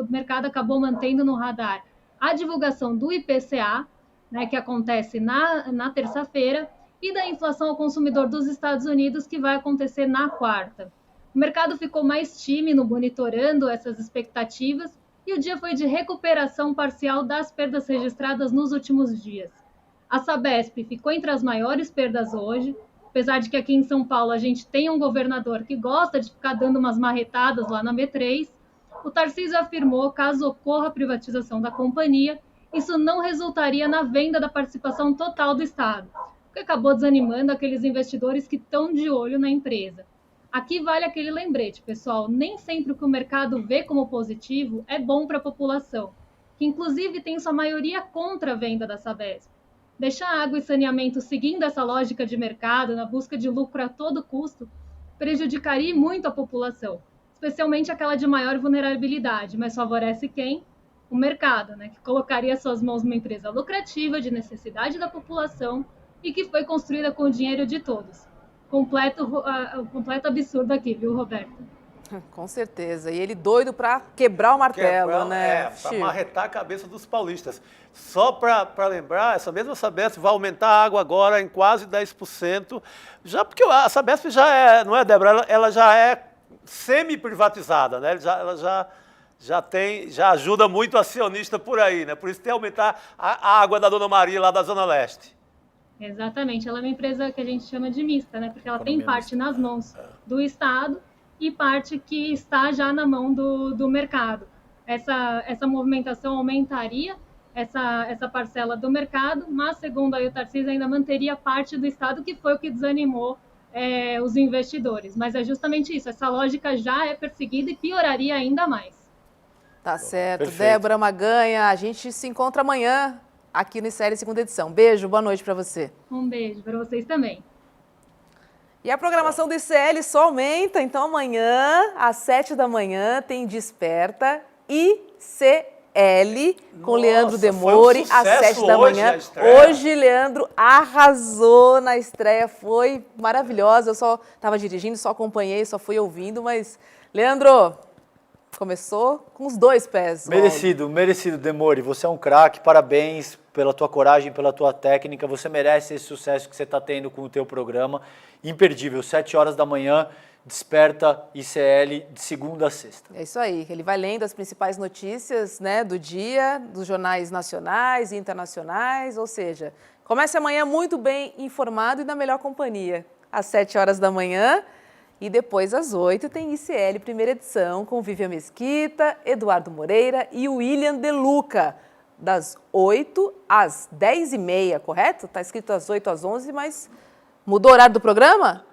mercado acabou mantendo no radar a divulgação do IPCA, né, que acontece na terça-feira, e da inflação ao consumidor dos Estados Unidos, que vai acontecer na quarta. O mercado ficou mais tímido, monitorando essas expectativas, e o dia foi de recuperação parcial das perdas registradas nos últimos dias. A Sabesp ficou entre as maiores perdas hoje, apesar de que aqui em São Paulo a gente tem um governador que gosta de ficar dando umas marretadas lá na B3. O Tarcísio afirmou, caso ocorra a privatização da companhia, isso não resultaria na venda da participação total do Estado, o que acabou desanimando aqueles investidores que estão de olho na empresa. Aqui vale aquele lembrete, pessoal, nem sempre o que o mercado vê como positivo é bom para a população, que inclusive tem sua maioria contra a venda da Sabesp. Deixar água e saneamento seguindo essa lógica de mercado, na busca de lucro a todo custo, prejudicaria muito a população, especialmente aquela de maior vulnerabilidade, mas favorece quem? O mercado, né, que colocaria suas mãos numa empresa lucrativa, de necessidade da população e que foi construída com o dinheiro de todos. Completo absurdo aqui, viu, Roberto? Com certeza. E ele doido para quebrar o martelo, né? Para marretar a cabeça dos paulistas. Só para lembrar, essa mesma Sabesp vai aumentar a água agora em quase 10%, já porque a Sabesp já é, não é, Débora? Ela já é semi-privatizada, né? Ela já ajuda muito acionista por aí, né? Por isso tem que aumentar a água da Dona Maria lá da Zona Leste. Exatamente, ela é uma empresa que a gente chama de mista, né? Porque ela tem parte nas mãos do Estado e parte que está já na mão do mercado. Essa movimentação aumentaria essa parcela do mercado, mas, segundo aí o Tarcísio, ainda manteria parte do Estado, que foi o que desanimou os investidores. Mas é justamente isso, essa lógica já é perseguida e pioraria ainda mais. Tá certo. Perfeito. Débora Maganha, a gente se encontra amanhã aqui no ICL Segunda Edição. Beijo, boa noite para você. Um beijo para vocês também. E a programação do ICL só aumenta, então amanhã, às 7 da manhã, tem Desperta ICL com Leandro Demore, às 7 da manhã. Hoje, Leandro arrasou na estreia, foi maravilhosa. Eu só estava dirigindo, só acompanhei, só fui ouvindo, mas, Leandro, começou com os dois pés. Merecido, Demore. Você é um craque, parabéns pela tua coragem, pela tua técnica. Você merece esse sucesso que você está tendo com o teu programa. Imperdível, 7 horas da manhã, Desperta ICL, de segunda a sexta. É isso aí, ele vai lendo as principais notícias, né, do dia, dos jornais nacionais e internacionais, ou seja, comece amanhã muito bem informado e na melhor companhia. Às 7 horas da manhã. E depois, às 8, tem ICL Primeira Edição, com Vivian Mesquita, Eduardo Moreira e William De Luca, das 8 às 10h30, correto? Está escrito às 8 às 11, mas mudou o horário do programa?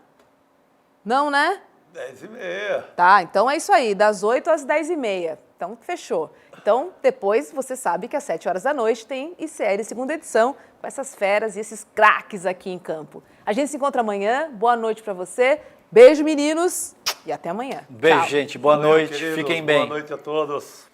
Não, né? 10h30. Tá, então é isso aí, das 8 às 10h30. Então, fechou. Então, depois você sabe que às 7 horas da noite tem ICL Segunda Edição, com essas feras e esses craques aqui em campo. A gente se encontra amanhã, boa noite para você. Beijo, meninos, e até amanhã. Beijo, Tchau. gente. Boa noite. Queridos, Fiquem bem. Boa noite a todos.